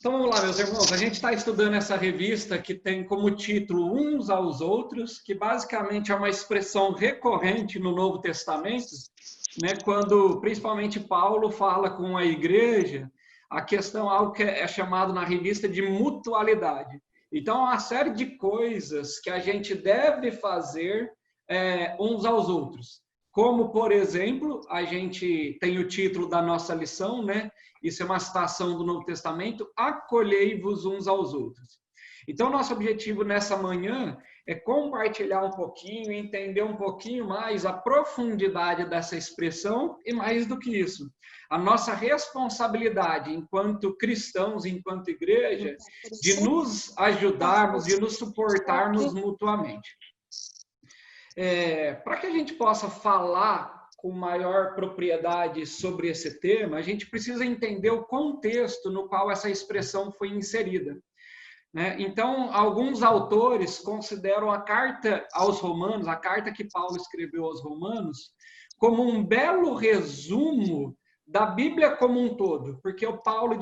Então vamos lá, meus irmãos. A gente está estudando essa revista que tem como título Uns aos Outros, que basicamente é uma expressão recorrente no Novo Testamento, né? Quando principalmente Paulo fala com a igreja, a questão algo que é chamado na revista de mutualidade. Então, há uma série de coisas que a gente deve fazer uns aos outros. Como, por exemplo, a gente tem o título da nossa lição, né? Isso é uma citação do Novo Testamento, acolhei-vos uns aos outros. Então, nosso objetivo nessa manhã é compartilhar um pouquinho, entender um pouquinho mais a profundidade dessa expressão e, mais do que isso, a nossa responsabilidade enquanto cristãos, enquanto igreja, de nos ajudarmos, de nos suportarmos mutuamente. Para que a gente possa falar com maior propriedade sobre esse tema, a gente precisa entender o contexto no qual essa expressão foi inserida. Então, alguns autores consideram a carta aos Romanos, a carta que Paulo escreveu aos Romanos, como um belo resumo da Bíblia como um todo, porque o Paulo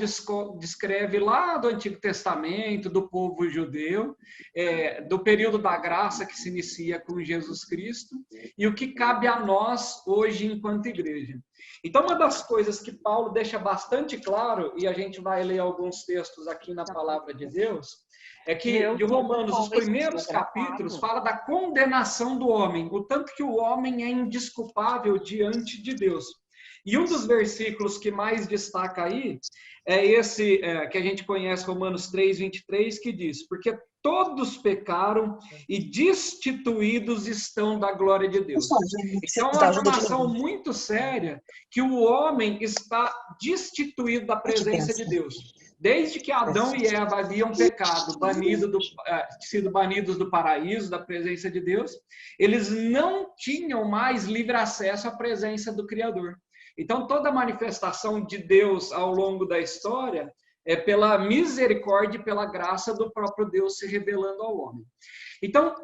descreve lá do Antigo Testamento, do povo judeu, do período da graça que se inicia com Jesus Cristo, e o que cabe a nós hoje enquanto igreja. Então, uma das coisas que Paulo deixa bastante claro, e a gente vai ler alguns textos aqui na Palavra de Deus, é que de Romanos, os primeiros capítulos, fala da condenação do homem, o tanto que o homem é indesculpável diante de Deus. E um dos versículos que mais destaca aí é esse que a gente conhece, Romanos 3, 23, que diz: porque todos pecaram e destituídos estão da glória de Deus. Então, é uma afirmação muito séria que o homem está destituído da presença de Deus. Desde que Adão e Eva haviam pecado, sido banidos do paraíso, da presença de Deus, eles não tinham mais livre acesso à presença do Criador. Então, toda a manifestação de Deus ao longo da história é pela misericórdia e pela graça do próprio Deus se revelando ao homem. Então,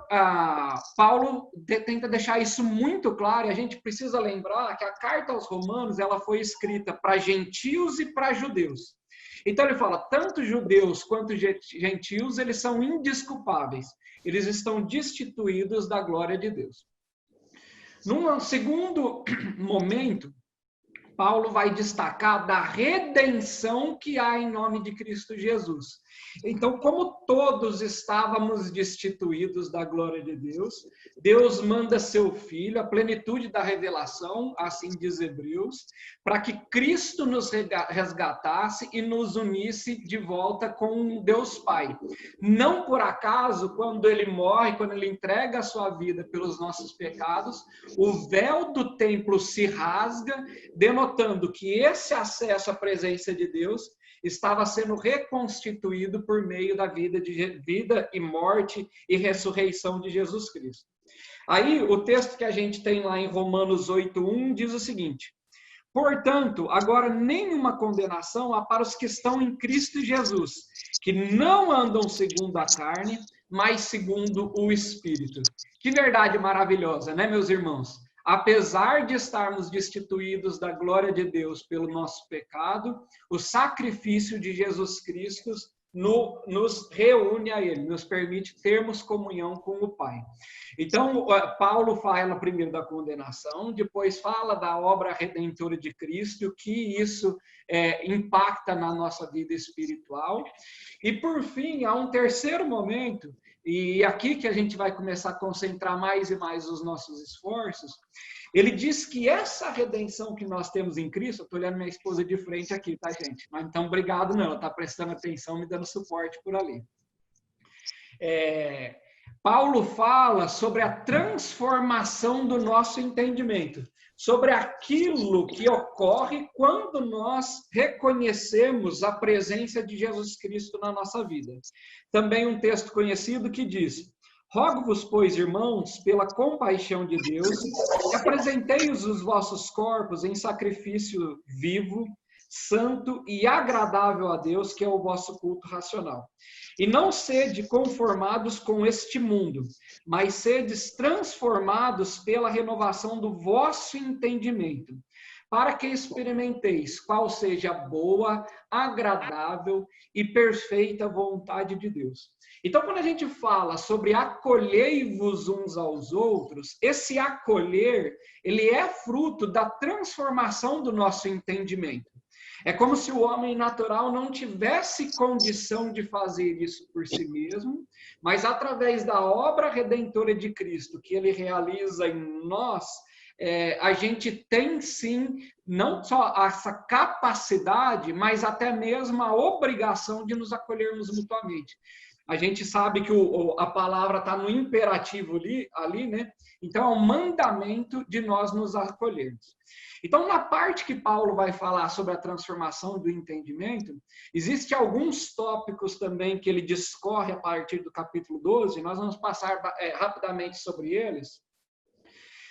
Paulo tenta deixar isso muito claro, e a gente precisa lembrar que a carta aos Romanos ela foi escrita para gentios e para judeus. Então, ele fala, tanto judeus quanto gentios, eles são indesculpáveis, eles estão destituídos da glória de Deus. Num segundo momento, Paulo vai destacar da redenção que há em nome de Cristo Jesus. Então, como todos estávamos destituídos da glória de Deus, Deus manda seu Filho, a plenitude da revelação, assim diz Hebreus, para que Cristo nos resgatasse e nos unisse de volta com Deus Pai. Não por acaso, quando ele morre, quando ele entrega a sua vida pelos nossos pecados, o véu do templo se rasga, denotando que esse acesso à presença de Deus estava sendo reconstituído por meio da vida e morte e ressurreição de Jesus Cristo. Aí, o texto que a gente tem lá em Romanos 8:1 diz o seguinte: portanto, agora nenhuma condenação há para os que estão em Cristo Jesus, que não andam segundo a carne, mas segundo o Espírito. Que verdade maravilhosa, né, meus irmãos? Apesar de estarmos destituídos da glória de Deus pelo nosso pecado, o sacrifício de Jesus Cristo nos reúne a Ele, nos permite termos comunhão com o Pai. Então, Paulo fala primeiro da condenação, depois fala da obra redentora de Cristo, o que isso impacta na nossa vida espiritual. E, por fim, há um terceiro momento, e aqui que a gente vai começar a concentrar mais e mais os nossos esforços. Ele diz que essa redenção que nós temos em Cristo, eu estou olhando minha esposa de frente aqui, tá, gente? Mas então, obrigado, não, ela está prestando atenção, me dando suporte por ali. Paulo fala sobre a transformação do nosso entendimento, sobre aquilo que ocorre quando nós reconhecemos a presença de Jesus Cristo na nossa vida. Também um texto conhecido que diz: rogo-vos, pois, irmãos, pela compaixão de Deus, que apresenteis os vossos corpos em sacrifício vivo, santo e agradável a Deus, que é o vosso culto racional. E não sede conformados com este mundo, mas sedes transformados pela renovação do vosso entendimento, para que experimenteis qual seja a boa, agradável e perfeita vontade de Deus. Então, quando a gente fala sobre acolhei-vos uns aos outros, esse acolher, ele é fruto da transformação do nosso entendimento. É como se o homem natural não tivesse condição de fazer isso por si mesmo, mas através da obra redentora de Cristo que ele realiza em nós, a gente tem sim, não só essa capacidade, mas até mesmo a obrigação de nos acolhermos mutuamente. A gente sabe que a palavra está no imperativo ali, né? Então, é um mandamento de nós nos acolhermos. Então, na parte que Paulo vai falar sobre a transformação do entendimento, existem alguns tópicos também que ele discorre a partir do capítulo 12, nós vamos passar rapidamente sobre eles.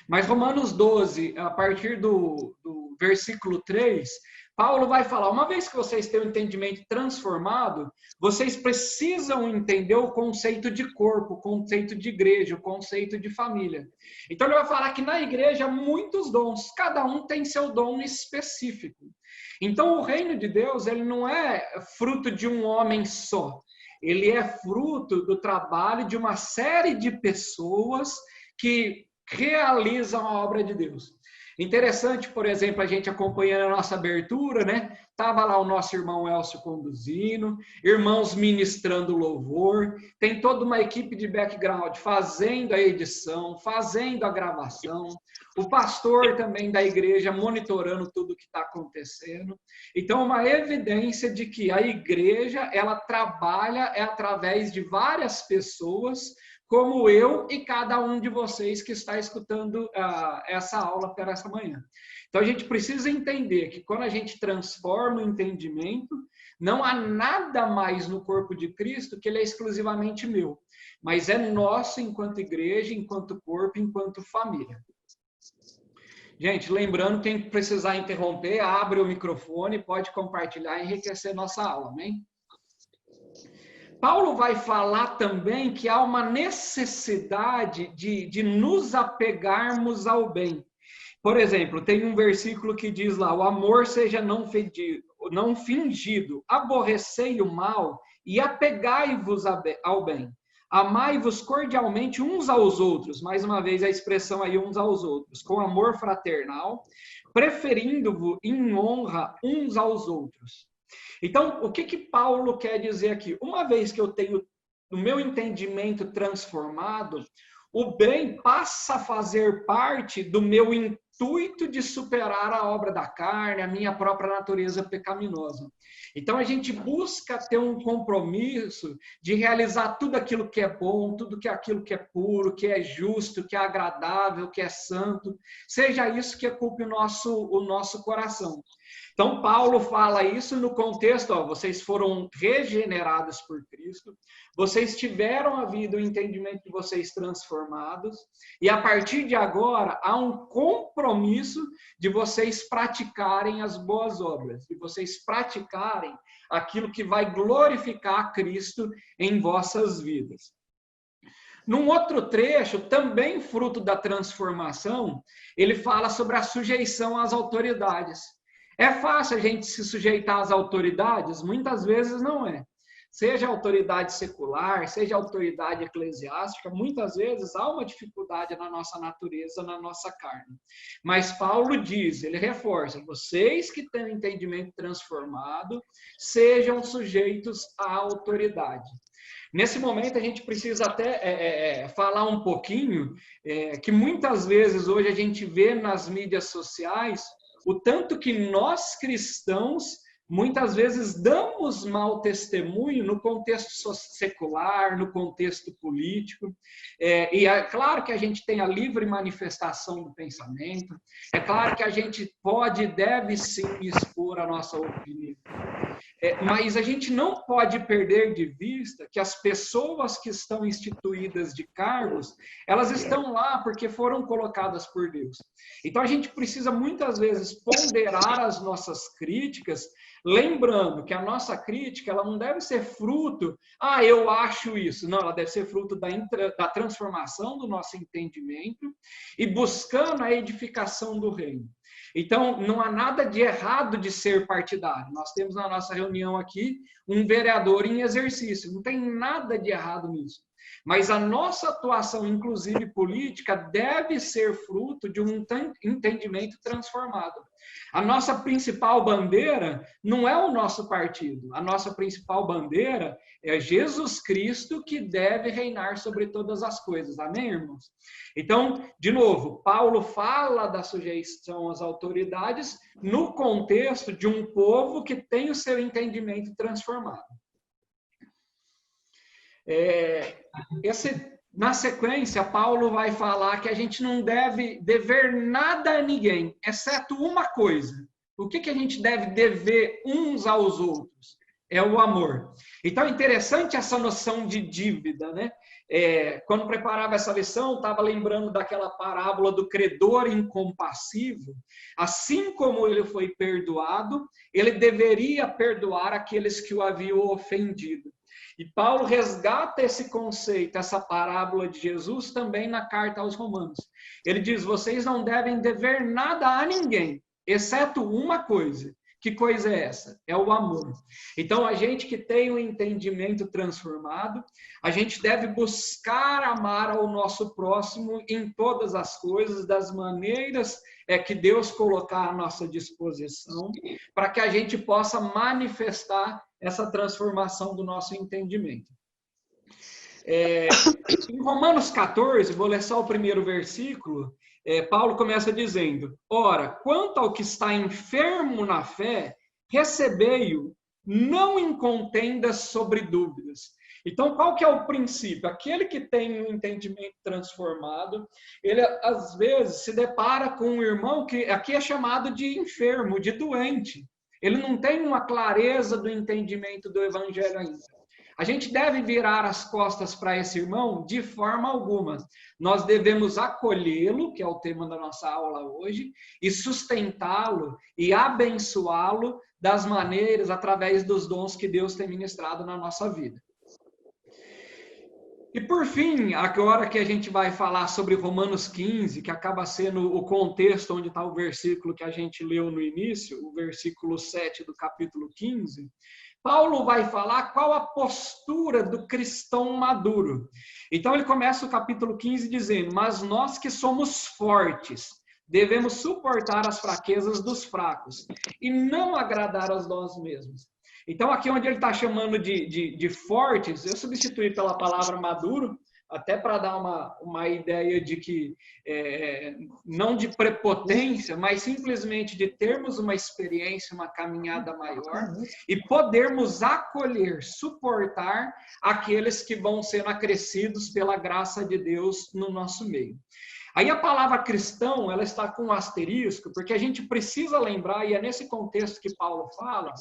Mas Romanos 12, a partir do versículo 3, Paulo vai falar, uma vez que vocês têm o entendimento transformado, vocês precisam entender o conceito de corpo, o conceito de igreja, o conceito de família. Então ele vai falar que na igreja há muitos dons, cada um tem seu dom específico. Então o reino de Deus, ele não é fruto de um homem só, ele é fruto do trabalho de uma série de pessoas que realizam a obra de Deus. Interessante, por exemplo, a gente acompanhando a nossa abertura, né? Tava lá o nosso irmão Elcio conduzindo, irmãos ministrando louvor, tem toda uma equipe de background fazendo a edição, fazendo a gravação, o pastor também da igreja monitorando tudo que está acontecendo. Então, uma evidência de que a igreja, ela trabalha através de várias pessoas, como eu e cada um de vocês que está escutando essa aula para essa manhã. Então, a gente precisa entender que quando a gente transforma o entendimento, não há nada mais no corpo de Cristo que ele é exclusivamente meu, mas é nosso enquanto igreja, enquanto corpo, enquanto família. Gente, lembrando, quem precisar interromper, abre o microfone, pode compartilhar e enriquecer nossa aula, amém? Paulo vai falar também que há uma necessidade de nos apegarmos ao bem. Por exemplo, tem um versículo que diz lá, o amor seja não fingido, aborrecei o mal e apegai-vos ao bem. Amai-vos cordialmente uns aos outros, mais uma vez a expressão aí uns aos outros, com amor fraternal, preferindo-vos em honra uns aos outros. Então, o que Paulo quer dizer aqui? Uma vez que eu tenho o meu entendimento transformado, o bem passa a fazer parte do meu intuito de superar a obra da carne, a minha própria natureza pecaminosa. Então, a gente busca ter um compromisso de realizar tudo aquilo que é bom, tudo aquilo que é puro, que é justo, que é agradável, que é santo, seja isso que ocupe o nosso coração. Então, Paulo fala isso no contexto, vocês foram regenerados por Cristo, vocês tiveram a vida, o entendimento de vocês transformados, e a partir de agora, há um compromisso de vocês praticarem as boas obras, de vocês praticarem aquilo que vai glorificar a Cristo em vossas vidas. Num outro trecho, também fruto da transformação, ele fala sobre a sujeição às autoridades. É fácil a gente se sujeitar às autoridades? Muitas vezes não é. Seja autoridade secular, seja autoridade eclesiástica, muitas vezes há uma dificuldade na nossa natureza, na nossa carne. Mas Paulo diz, ele reforça, vocês que têm o entendimento transformado, sejam sujeitos à autoridade. Nesse momento, a gente precisa até falar um pouquinho que muitas vezes hoje a gente vê nas mídias sociais o tanto que nós cristãos muitas vezes damos mau testemunho no contexto secular, no contexto político, e é claro que a gente tem a livre manifestação do pensamento, é claro que a gente pode e deve sim expor a nossa opinião, mas a gente não pode perder de vista que as pessoas que estão instituídas de cargos, elas estão lá porque foram colocadas por Deus. Então a gente precisa muitas vezes ponderar as nossas críticas, lembrando que a nossa crítica ela não deve ser fruto, eu acho isso. Não, ela deve ser fruto da transformação do nosso entendimento e buscando a edificação do reino. Então, não há nada de errado de ser partidário. Nós temos na nossa reunião aqui um vereador em exercício. Não tem nada de errado nisso. Mas a nossa atuação, inclusive política, deve ser fruto de um entendimento transformado. A nossa principal bandeira não é o nosso partido. A nossa principal bandeira é Jesus Cristo, que deve reinar sobre todas as coisas. Amém, irmãos? Então, de novo, Paulo fala da sujeição às autoridades no contexto de um povo que tem o seu entendimento transformado. Na sequência, Paulo vai falar que a gente não deve dever nada a ninguém, exceto uma coisa. O que a gente deve dever uns aos outros? É o amor. Então, é interessante essa noção de dívida, né? Quando preparava essa lição, estava lembrando daquela parábola do credor incompassivo. Assim como ele foi perdoado, ele deveria perdoar aqueles que o haviam ofendido. E Paulo resgata esse conceito, essa parábola de Jesus também na carta aos Romanos. Ele diz, vocês não devem dever nada a ninguém, exceto uma coisa. Que coisa é essa? É o amor. Então, a gente que tem um entendimento transformado, a gente deve buscar amar ao nosso próximo em todas as coisas, das maneiras que Deus colocar à nossa disposição, para que a gente possa manifestar essa transformação do nosso entendimento. Em Romanos 14, vou ler só o primeiro versículo, Paulo começa dizendo, ora, quanto ao que está enfermo na fé, recebei-o, não em contendas sobre dúvidas. Então, qual que é o princípio? Aquele que tem um entendimento transformado, ele às vezes se depara com um irmão que aqui é chamado de enfermo, de doente. Ele não tem uma clareza do entendimento do evangelho ainda. A gente deve virar as costas para esse irmão de forma alguma. Nós devemos acolhê-lo, que é o tema da nossa aula hoje, e sustentá-lo e abençoá-lo das maneiras, através dos dons que Deus tem ministrado na nossa vida. E por fim, agora que a gente vai falar sobre Romanos 15, que acaba sendo o contexto onde está o versículo que a gente leu no início, o versículo 7 do capítulo 15, Paulo vai falar qual a postura do cristão maduro. Então ele começa o capítulo 15 dizendo, mas nós que somos fortes, devemos suportar as fraquezas dos fracos e não agradar a nós mesmos. Então, aqui onde ele está chamando de fortes, eu substituí pela palavra maduro, até para dar uma ideia de que, não de prepotência, mas simplesmente de termos uma experiência, uma caminhada maior e podermos acolher, suportar aqueles que vão sendo acrescidos pela graça de Deus no nosso meio. Aí a palavra cristão, ela está com um asterisco, porque a gente precisa lembrar, e é nesse contexto que Paulo fala,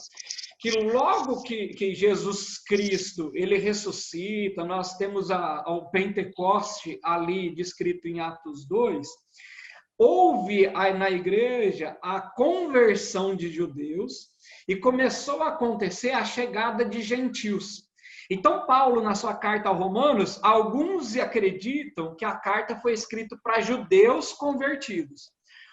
que logo que Jesus Cristo, ele ressuscita, nós temos o Pentecoste ali descrito em Atos 2, houve na igreja a conversão de judeus e começou a acontecer a chegada de gentios. Então, Paulo, na sua carta aos Romanos, alguns acreditam que a carta foi escrita para judeus convertidos.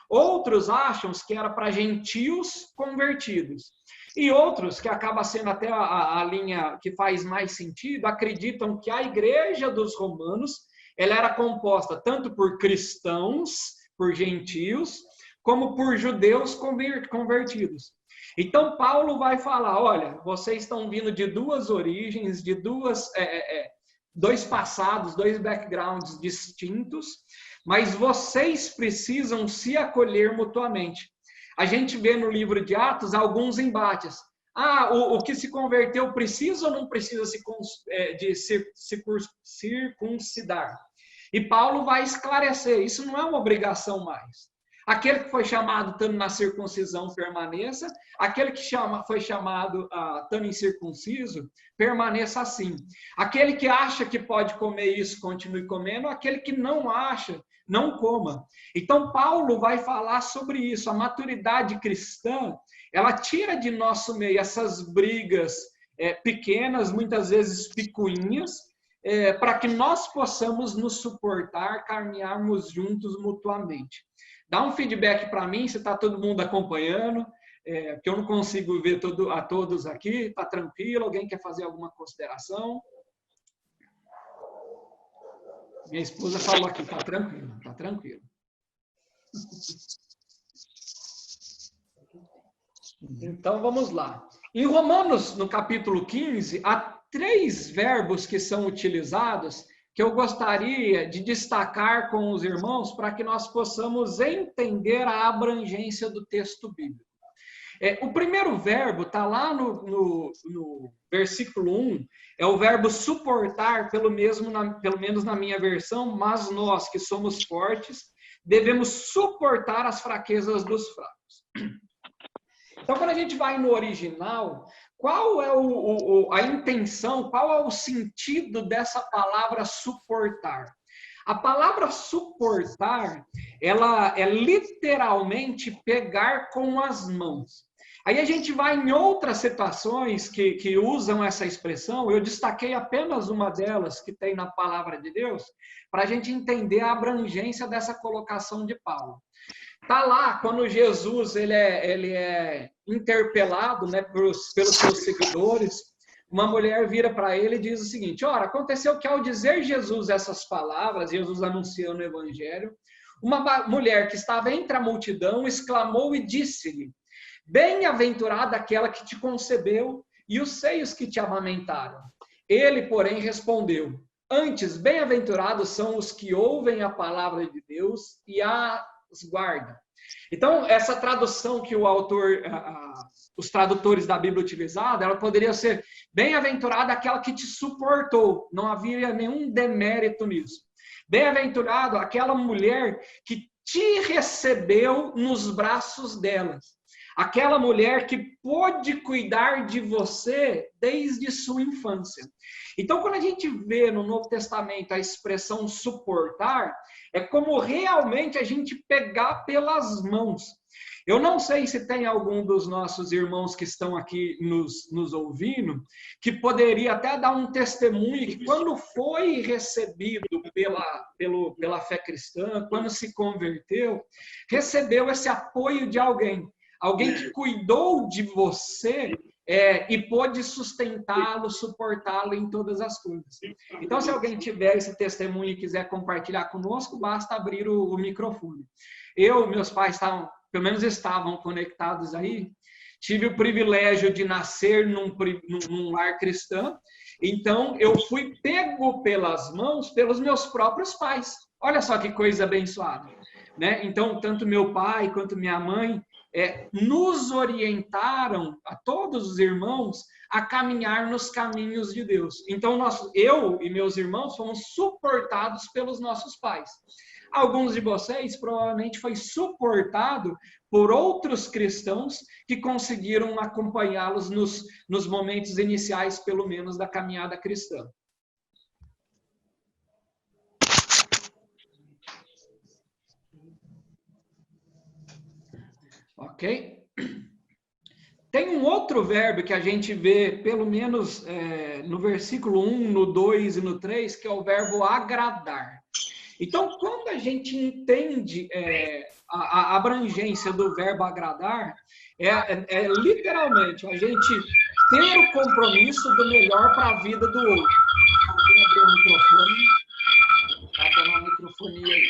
Outros acham que era para gentios convertidos. E outros, que acaba sendo até a linha que faz mais sentido, acreditam que a igreja dos romanos ela era composta tanto por cristãos, por gentios, como por judeus convertidos. Então, Paulo vai falar, olha, vocês estão vindo de duas origens, de dois passados, dois backgrounds distintos, mas vocês precisam se acolher mutuamente. A gente vê no livro de Atos alguns embates. O que se converteu precisa ou não precisa circuncidar? E Paulo vai esclarecer, isso não é uma obrigação mais. Aquele que foi chamado estando na circuncisão permaneça, aquele que foi chamado estando incircunciso, permaneça assim. Aquele que acha que pode comer isso, continue comendo, aquele que não acha, não coma. Então, Paulo vai falar sobre isso. A maturidade cristã, ela tira de nosso meio essas brigas pequenas, muitas vezes picuinhas, para que nós possamos nos suportar, caminharmos juntos mutuamente. Dá um feedback para mim, se está todo mundo acompanhando, porque eu não consigo ver a todos aqui. Está tranquilo? Alguém quer fazer alguma consideração? Minha esposa falou aqui, está tranquilo, está tranquilo. Então, vamos lá. Em Romanos, no capítulo 15, há 3 verbos que são utilizados que eu gostaria de destacar com os irmãos para que nós possamos entender a abrangência do texto bíblico. O primeiro verbo está lá no versículo 1, é o verbo suportar, pelo menos na minha versão, mas nós que somos fortes, devemos suportar as fraquezas dos fracos. Então, quando a gente vai no original, qual é a intenção, qual é o sentido dessa palavra suportar? A palavra suportar, ela é literalmente pegar com as mãos. Aí a gente vai em outras situações que usam essa expressão, eu destaquei apenas uma delas que tem na palavra de Deus, para a gente entender a abrangência dessa colocação de Paulo. Está lá, quando Jesus ele é interpelado, né, pelos seus seguidores, uma mulher vira para ele e diz o seguinte: ora, aconteceu que ao dizer Jesus essas palavras, Jesus anunciando o evangelho, uma mulher que estava entre a multidão exclamou e disse-lhe: bem-aventurada aquela que te concebeu e os seios que te amamentaram. Ele, porém, respondeu: antes, bem-aventurados são os que ouvem a palavra de Deus e as guardam. Então, essa tradução que o autor, os tradutores da Bíblia utilizaram, ela poderia ser: bem-aventurada aquela que te suportou. Não havia nenhum demérito nisso. Bem-aventurado aquela mulher que te recebeu nos braços delas. Aquela mulher que pôde cuidar de você desde sua infância. Então, quando a gente vê no Novo Testamento a expressão suportar, é como realmente a gente pegar pelas mãos. Eu não sei se tem algum dos nossos irmãos que estão aqui nos ouvindo, que poderia até dar um testemunho que quando foi recebido pela fé cristã, quando se converteu, recebeu esse apoio de alguém. Alguém que cuidou de você e pôde sustentá-lo, suportá-lo em todas as coisas. Então, se alguém tiver esse testemunho e quiser compartilhar conosco, basta abrir o microfone. Meus pais pelo menos estavam conectados aí. Tive o privilégio de nascer num lar cristão. Então, eu fui pego pelas mãos pelos meus próprios pais. Olha só que coisa abençoada, né? Então, tanto meu pai quanto minha mãe nos orientaram, a todos os irmãos, a caminhar nos caminhos de Deus. Então, eu e meus irmãos fomos suportados pelos nossos pais. Alguns de vocês provavelmente foi suportado por outros cristãos que conseguiram acompanhá-los nos momentos iniciais, pelo menos, da caminhada cristã. Ok? Tem um outro verbo que a gente vê, pelo menos no versículo 1, no 2 e no 3, que é o verbo agradar. Então, quando a gente entende a abrangência do verbo agradar, literalmente a gente ter o compromisso do melhor para a vida do outro. Vou abrir o microfone. Está dando uma microfonia aí.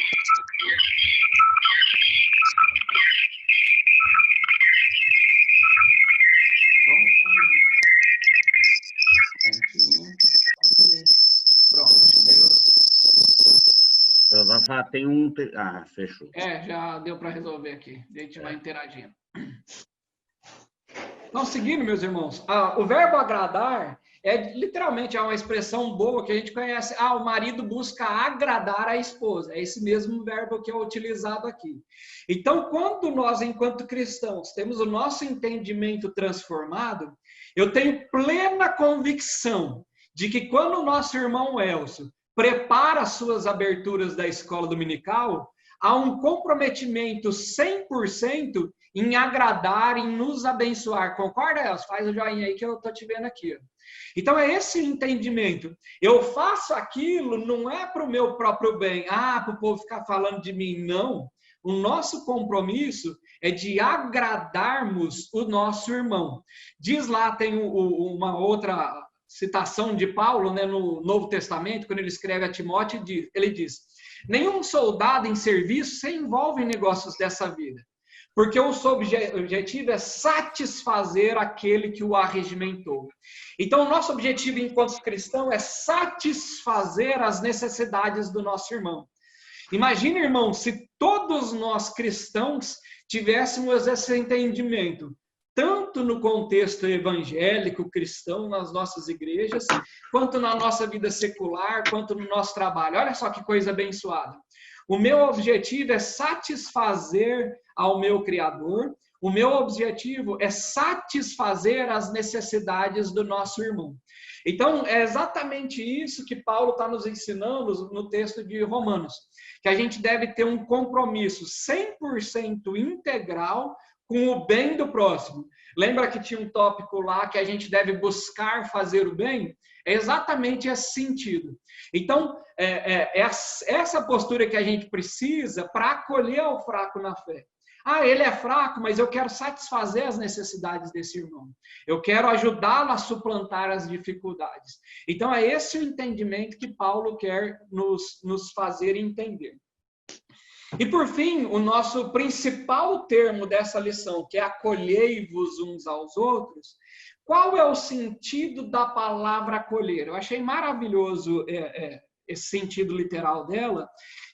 Pronto, acho que melhorou. Tem um... Ah, fechou. Já deu para resolver aqui. A gente vai interagindo. Então, seguindo, meus irmãos, o verbo agradar literalmente uma expressão boa que a gente conhece. O marido busca agradar a esposa. É esse mesmo verbo que é utilizado aqui. Então, quando nós, enquanto cristãos, temos o nosso entendimento transformado, eu tenho plena convicção de que quando o nosso irmão Elcio prepara as suas aberturas da escola dominical, há um comprometimento 100% em agradar, em nos abençoar. Concorda, Elcio? Faz o joinha aí que eu estou te vendo aqui. Então é esse o entendimento. Eu faço aquilo não é para o meu próprio bem, para o povo ficar falando de mim, não. O nosso compromisso é de agradarmos o nosso irmão. Diz lá, tem uma outra citação de Paulo, né, no Novo Testamento, quando ele escreve a Timóteo, ele diz: nenhum soldado em serviço se envolve em negócios dessa vida, porque o seu objetivo é satisfazer aquele que o arregimentou. Então, o nosso objetivo enquanto cristão é satisfazer as necessidades do nosso irmão. Imagina, irmão, se todos nós cristãos tivéssemos esse entendimento, tanto no contexto evangélico cristão, nas nossas igrejas, quanto na nossa vida secular, quanto no nosso trabalho. Olha só que coisa abençoada. O meu objetivo é satisfazer ao meu Criador, o meu objetivo é satisfazer as necessidades do nosso irmão. Então, é exatamente isso que Paulo está nos ensinando no texto de Romanos, que a gente deve ter um compromisso 100% integral com o bem do próximo. Lembra que tinha um tópico lá que a gente deve buscar fazer o bem? É exatamente esse sentido. Então, essa postura que a gente precisa para acolher o fraco na fé. Ele é fraco, mas eu quero satisfazer as necessidades desse irmão. Eu quero ajudá-lo a suplantar as dificuldades. Então, é esse o entendimento que Paulo quer nos fazer entender. E, por fim, o nosso principal termo dessa lição, que é acolhei-vos uns aos outros, qual é o sentido da palavra acolher? Eu achei maravilhoso esse sentido literal dela,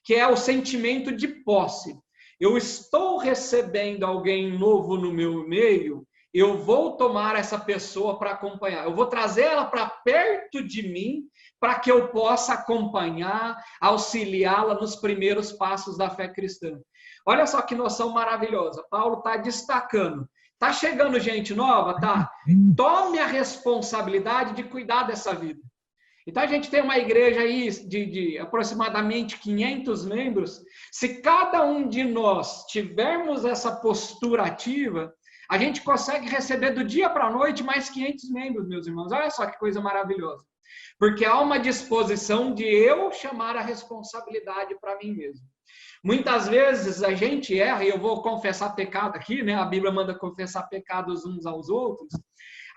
que é o sentimento de posse. Eu estou recebendo alguém novo no meu meio, eu vou tomar essa pessoa para acompanhar. Eu vou trazer ela para perto de mim para que eu possa acompanhar, auxiliá-la nos primeiros passos da fé cristã. Olha só que noção maravilhosa. Paulo está destacando. Está chegando gente nova? Tá. Tome a responsabilidade de cuidar dessa vida. Então, a gente tem uma igreja aí de aproximadamente 500 membros. Se cada um de nós tivermos essa postura ativa, a gente consegue receber do dia para a noite mais 500 membros, meus irmãos. Olha só que coisa maravilhosa. Porque há uma disposição de eu chamar a responsabilidade para mim mesmo. Muitas vezes a gente erra, e eu vou confessar pecado aqui, né? A Bíblia manda confessar pecados uns aos outros.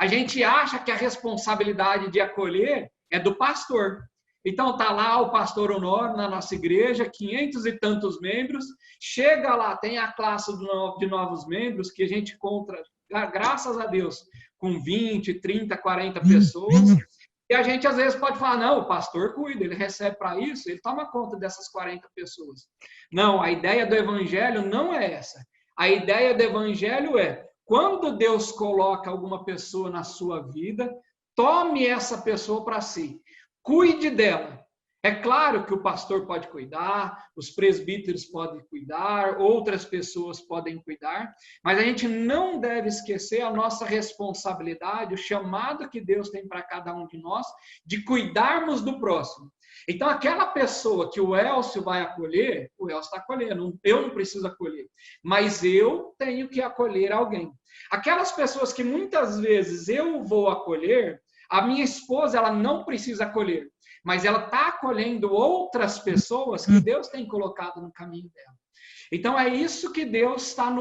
A gente acha que a responsabilidade de acolher é do pastor. Então, está lá o pastor Honório na nossa igreja, 500 e tantos membros, chega lá, tem a classe de novos membros, que a gente encontra, graças a Deus, com 20, 30, 40 pessoas, e a gente às vezes pode falar, não, o pastor cuida, ele recebe para isso, ele toma conta dessas 40 pessoas. Não, a ideia do evangelho não é essa. A ideia do evangelho é, quando Deus coloca alguma pessoa na sua vida, tome essa pessoa para si. Cuide dela. É claro que o pastor pode cuidar, os presbíteros podem cuidar, outras pessoas podem cuidar, mas a gente não deve esquecer a nossa responsabilidade, o chamado que Deus tem para cada um de nós, de cuidarmos do próximo. Então, aquela pessoa que o Elcio vai acolher, o Elcio está acolhendo, eu não preciso acolher, mas eu tenho que acolher alguém. Aquelas pessoas que muitas vezes eu vou acolher, a minha esposa, ela não precisa acolher, mas ela está acolhendo outras pessoas que Deus tem colocado no caminho dela. Então, é isso que Deus está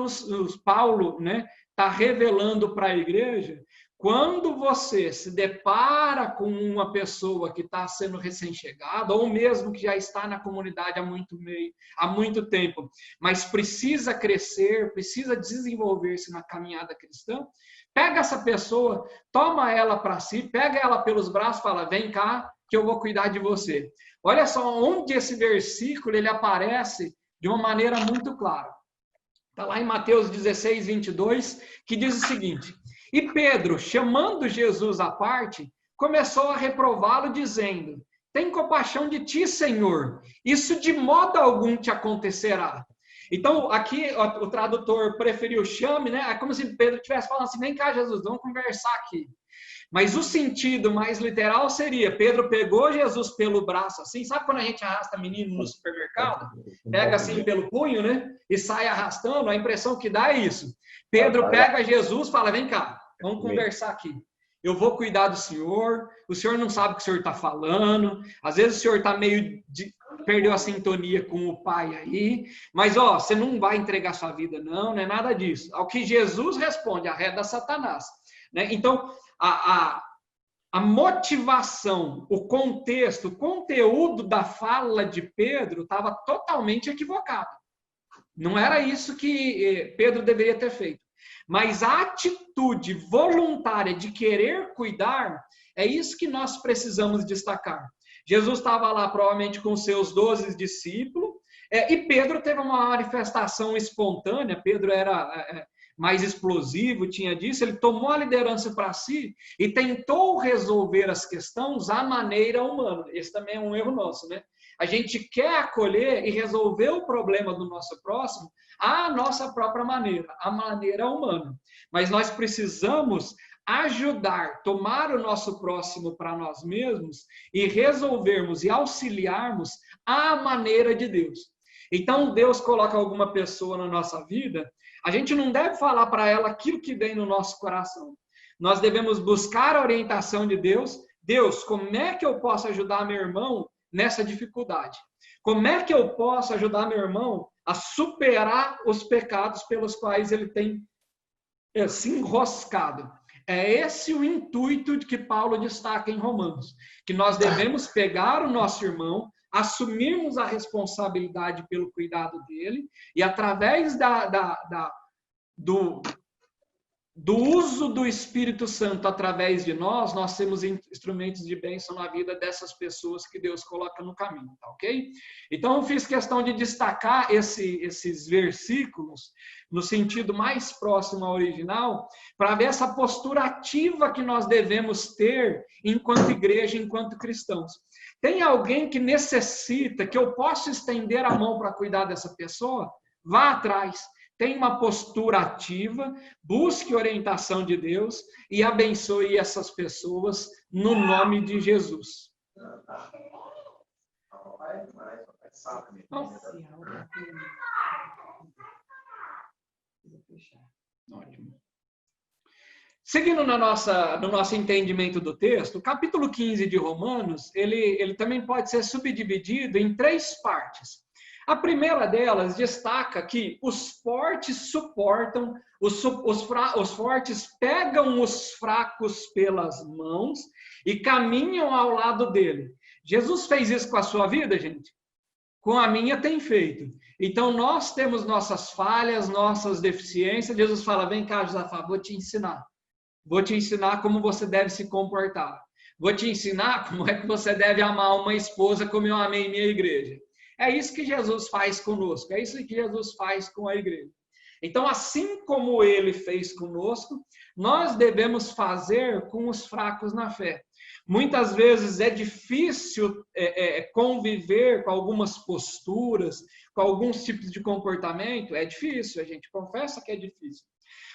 Paulo, né, está revelando para a igreja. Quando você se depara com uma pessoa que está sendo recém-chegada, ou mesmo que já está na comunidade há muito tempo, mas precisa crescer, precisa desenvolver-se na caminhada cristã, pega essa pessoa, toma ela para si, pega ela pelos braços e fala, vem cá, que eu vou cuidar de você. Olha só onde esse versículo ele aparece de uma maneira muito clara. Está lá em Mateus 16, 22, que diz o seguinte, e Pedro, chamando Jesus à parte, começou a reprová-lo, dizendo, tem compaixão de ti, Senhor, isso de modo algum te acontecerá. Então, aqui o tradutor preferiu chame, né? É como se Pedro estivesse falando assim, vem cá, Jesus, vamos conversar aqui. Mas o sentido mais literal seria, Pedro pegou Jesus pelo braço assim, sabe quando a gente arrasta menino no supermercado? Pega assim pelo punho, né? E sai arrastando, a impressão que dá é isso. Pedro pega Jesus e fala, vem cá, vamos conversar aqui. Eu vou cuidar do senhor, o senhor não sabe o que o senhor está falando, às vezes o senhor está perdeu a sintonia com o pai aí, mas você não vai entregar sua vida não é nada disso. Ao que Jesus responde, arreda Satanás. Né? Então, a motivação, o contexto, o conteúdo da fala de Pedro estava totalmente equivocado. Não era isso que Pedro deveria ter feito. Mas a atitude voluntária de querer cuidar, é isso que nós precisamos destacar. Jesus estava lá provavelmente com seus 12 discípulos, e Pedro teve uma manifestação espontânea. Pedro era mais explosivo, tinha disso, ele tomou a liderança para si e tentou resolver as questões à maneira humana. Esse também é um erro nosso, né? A gente quer acolher e resolver o problema do nosso próximo à nossa própria maneira, a maneira humana. Mas nós precisamos ajudar, tomar o nosso próximo para nós mesmos e resolvermos e auxiliarmos à maneira de Deus. Então, Deus coloca alguma pessoa na nossa vida, a gente não deve falar para ela aquilo que vem no nosso coração. Nós devemos buscar a orientação de Deus. Deus, como é que eu posso ajudar meu irmão nessa dificuldade? Como é que eu posso ajudar meu irmão a superar os pecados pelos quais ele tem se enroscado? É esse o intuito que Paulo destaca em Romanos, que nós devemos pegar o nosso irmão, assumirmos a responsabilidade pelo cuidado dele, e através do uso do Espírito Santo através de nós temos instrumentos de bênção na vida dessas pessoas que Deus coloca no caminho, tá ok? Então eu fiz questão de destacar esses versículos no sentido mais próximo ao original, para ver essa postura ativa que nós devemos ter enquanto igreja, enquanto cristãos. Tem alguém que necessita, que eu posso estender a mão para cuidar dessa pessoa? Vá atrás. Tenha uma postura ativa, busque orientação de Deus e abençoe essas pessoas no nome de Jesus. Ótimo. Seguindo no nosso entendimento do texto, o capítulo 15 de Romanos, ele também pode ser subdividido em 3 partes. A primeira delas destaca que os fortes suportam, os fortes pegam os fracos pelas mãos e caminham ao lado dele. Jesus fez isso com a sua vida, gente? Com a minha tem feito. Então nós temos nossas falhas, nossas deficiências. Jesus fala, vem cá, Josafá, vou te ensinar. Vou te ensinar como você deve se comportar. Vou te ensinar como é que você deve amar uma esposa como eu amei minha igreja. É isso que Jesus faz conosco, é isso que Jesus faz com a igreja. Então, assim como ele fez conosco, nós devemos fazer com os fracos na fé. Muitas vezes é difícil conviver com algumas posturas, com alguns tipos de comportamento, é difícil, a gente confessa que é difícil.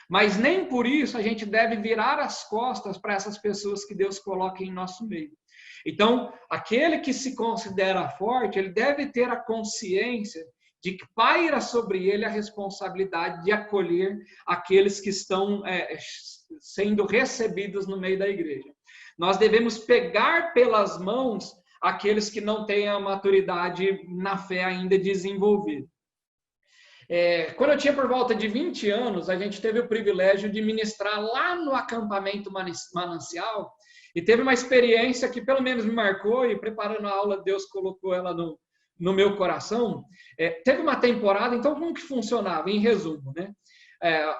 Mas nem por isso a gente deve virar as costas para essas pessoas que Deus coloca em nosso meio. Então, aquele que se considera forte, ele deve ter a consciência de que paira sobre ele a responsabilidade de acolher aqueles que estão sendo recebidos no meio da igreja. Nós devemos pegar pelas mãos aqueles que não têm a maturidade na fé ainda desenvolvida. Quando eu tinha por volta de 20 anos, a gente teve o privilégio de ministrar lá no acampamento Manancial, e teve uma experiência que pelo menos me marcou, e preparando a aula, Deus colocou ela no meu coração. Teve uma temporada, então como que funcionava? Em resumo, né?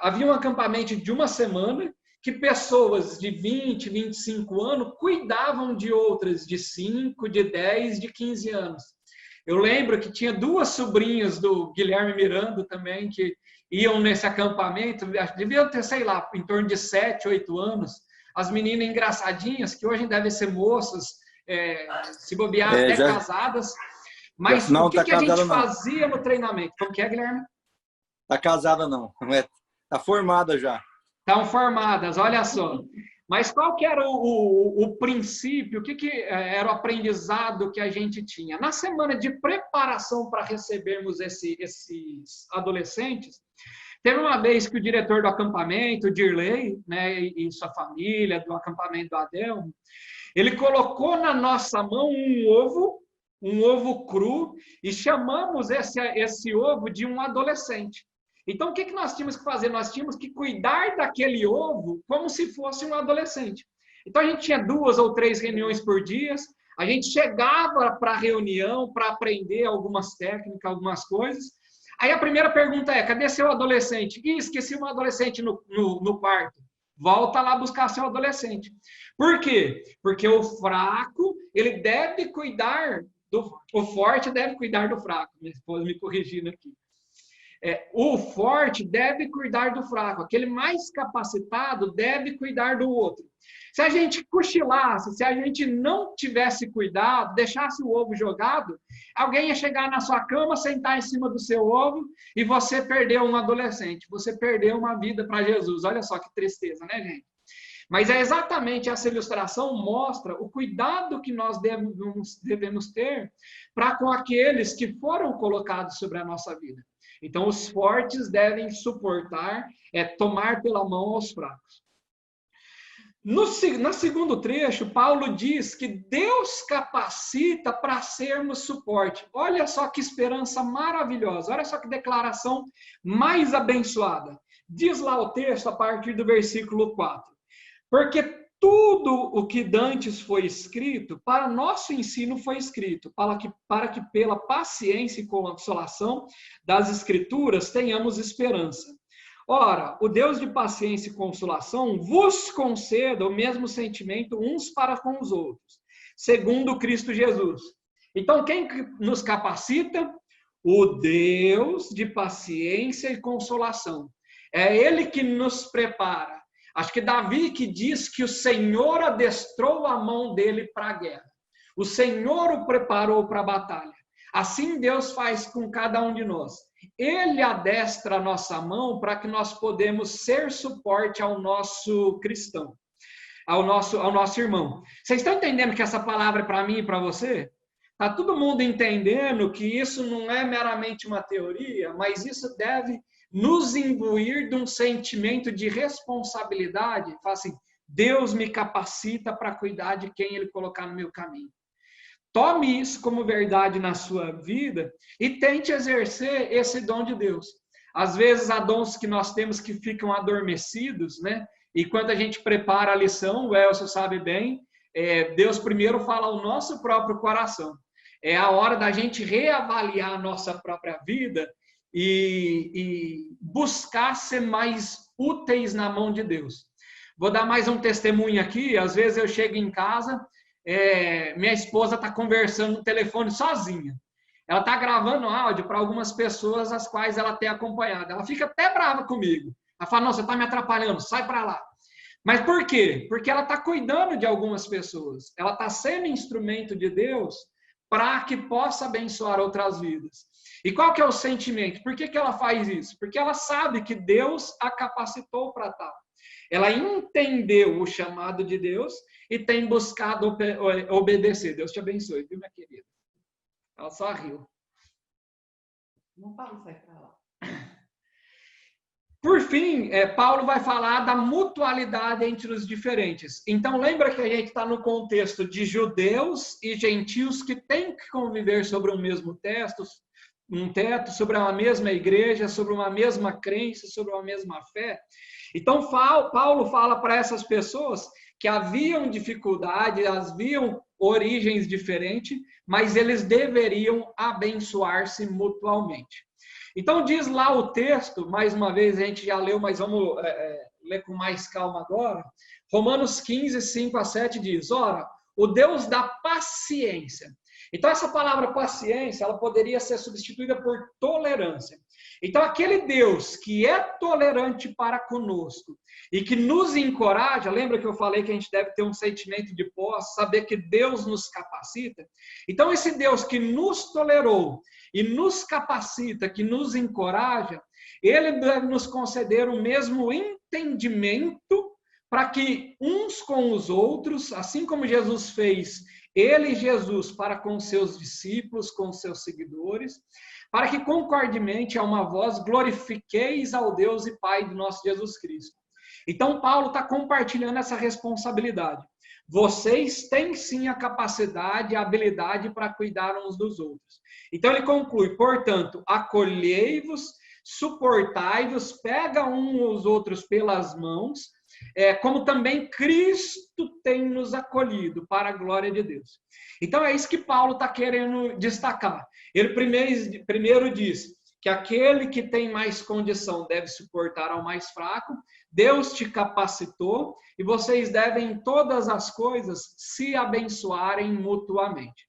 Havia um acampamento de uma semana, que pessoas de 20, 25 anos cuidavam de outras de 5, de 10, de 15 anos. Eu lembro que tinha 2 sobrinhas do Guilherme Miranda também, que iam nesse acampamento, deviam ter, sei lá, em torno de 7, 8 anos. As meninas engraçadinhas, que hoje devem ser moças, se bobear até casadas. Mas não, o que a gente fazia no treinamento? Como que é, Guilherme? Está casada não, está formada já. Estão formadas, olha só. Mas qual que era o princípio, o que era o aprendizado que a gente tinha? Na semana de preparação para recebermos esses adolescentes, Teve uma vez que o diretor do acampamento, o Dirley, né, e sua família, do acampamento do Adelmo, ele colocou na nossa mão um ovo cru, e chamamos esse ovo de um adolescente. Então, o que nós tínhamos que fazer? Nós tínhamos que cuidar daquele ovo como se fosse um adolescente. Então, a gente tinha 2 ou 3 reuniões por dia, a gente chegava para a reunião para aprender algumas técnicas, algumas coisas. Aí a primeira pergunta é, cadê seu adolescente? Ih, esqueci um adolescente no quarto. Volta lá buscar seu adolescente. Por quê? Porque o fraco, ele deve cuidar o forte deve cuidar do fraco. Minha esposa me corrigindo aqui. O forte deve cuidar do fraco. Aquele mais capacitado deve cuidar do outro. Se a gente cochilasse, se a gente não tivesse cuidado, deixasse o ovo jogado, alguém ia chegar na sua cama, sentar em cima do seu ovo e você perdeu um adolescente. Você perdeu uma vida para Jesus. Olha só que tristeza, né, gente? Mas é exatamente essa ilustração mostra o cuidado que nós devemos ter para com aqueles que foram colocados sobre a nossa vida. Então, os fortes devem suportar, tomar pela mão aos fracos. No segundo trecho, Paulo diz que Deus capacita para sermos suporte. Olha só que esperança maravilhosa, olha só que declaração mais abençoada. Diz lá o texto a partir do versículo 4. Porque tudo o que dantes foi escrito, para nosso ensino foi escrito, para que pela paciência e consolação das Escrituras tenhamos esperança. Ora, o Deus de paciência e consolação vos conceda o mesmo sentimento uns para com os outros, segundo Cristo Jesus. Então, quem nos capacita? O Deus de paciência e consolação. É Ele que nos prepara. Acho que Davi que diz que o Senhor adestrou a mão dele para a guerra. O Senhor o preparou para a batalha. Assim Deus faz com cada um de nós. Ele adestra a nossa mão para que nós podemos ser suporte ao nosso cristão, ao nosso irmão. Vocês estão entendendo que essa palavra é para mim e para você? Está todo mundo entendendo que isso não é meramente uma teoria, mas isso deve nos imbuir de um sentimento de responsabilidade. Fala assim, Deus me capacita para cuidar de quem Ele colocar no meu caminho. Tome isso como verdade na sua vida e tente exercer esse dom de Deus. Às vezes há dons que nós temos que ficam adormecidos, né? E quando a gente prepara a lição, o Elcio sabe bem, Deus primeiro fala ao nosso próprio coração. É a hora da gente reavaliar a nossa própria vida e buscar ser mais úteis na mão de Deus. Vou dar mais um testemunho aqui. Às vezes eu chego em casa, minha esposa está conversando no telefone sozinha. Ela está gravando áudio para algumas pessoas as quais ela tem acompanhado. Ela fica até brava comigo. Ela fala, não, você está me atrapalhando, sai para lá. Mas por quê? Porque ela está cuidando de algumas pessoas. Ela está sendo instrumento de Deus para que possa abençoar outras vidas. E qual que é o sentimento? Por que ela faz isso? Porque ela sabe que Deus a capacitou para tal. Ela entendeu o chamado de Deus e tem buscado obedecer. Deus te abençoe, viu, minha querida? Ela só riu. Não fala, sai para lá. Por fim, Paulo vai falar da mutualidade entre os diferentes. Então, lembra que a gente está no contexto de judeus e gentios que têm que conviver sobre um mesmo teto, sobre uma mesma igreja, sobre uma mesma crença, sobre uma mesma fé. Então, Paulo fala para essas pessoas que haviam dificuldade, haviam origens diferentes, mas eles deveriam abençoar-se mutualmente. Então, diz lá o texto, mais uma vez, a gente já leu, mas vamos ler com mais calma agora. Romanos 15, 5 a 7 diz, ora, o Deus da paciência. Então, essa palavra paciência, ela poderia ser substituída por tolerância. Então, aquele Deus que é tolerante para conosco e que nos encoraja, lembra que eu falei que a gente deve ter um sentimento de posse, saber que Deus nos capacita? Então, esse Deus que nos tolerou e nos capacita, que nos encoraja, Ele deve nos conceder o mesmo entendimento para que uns com os outros, assim como Jesus fez, Ele, Jesus, para com seus discípulos, com seus seguidores, para que concordemente a uma voz glorifiqueis ao Deus e Pai do nosso Jesus Cristo. Então, Paulo está compartilhando essa responsabilidade. Vocês têm sim a capacidade, a habilidade para cuidar uns dos outros. Então, ele conclui, portanto, acolhei-vos, suportai-vos, pega uns os outros pelas mãos, como também Cristo tem nos acolhido para a glória de Deus. Então, é isso que Paulo está querendo destacar. Ele primeiro diz que aquele que tem mais condição deve suportar ao mais fraco, Deus te capacitou e vocês devem em todas as coisas se abençoarem mutuamente.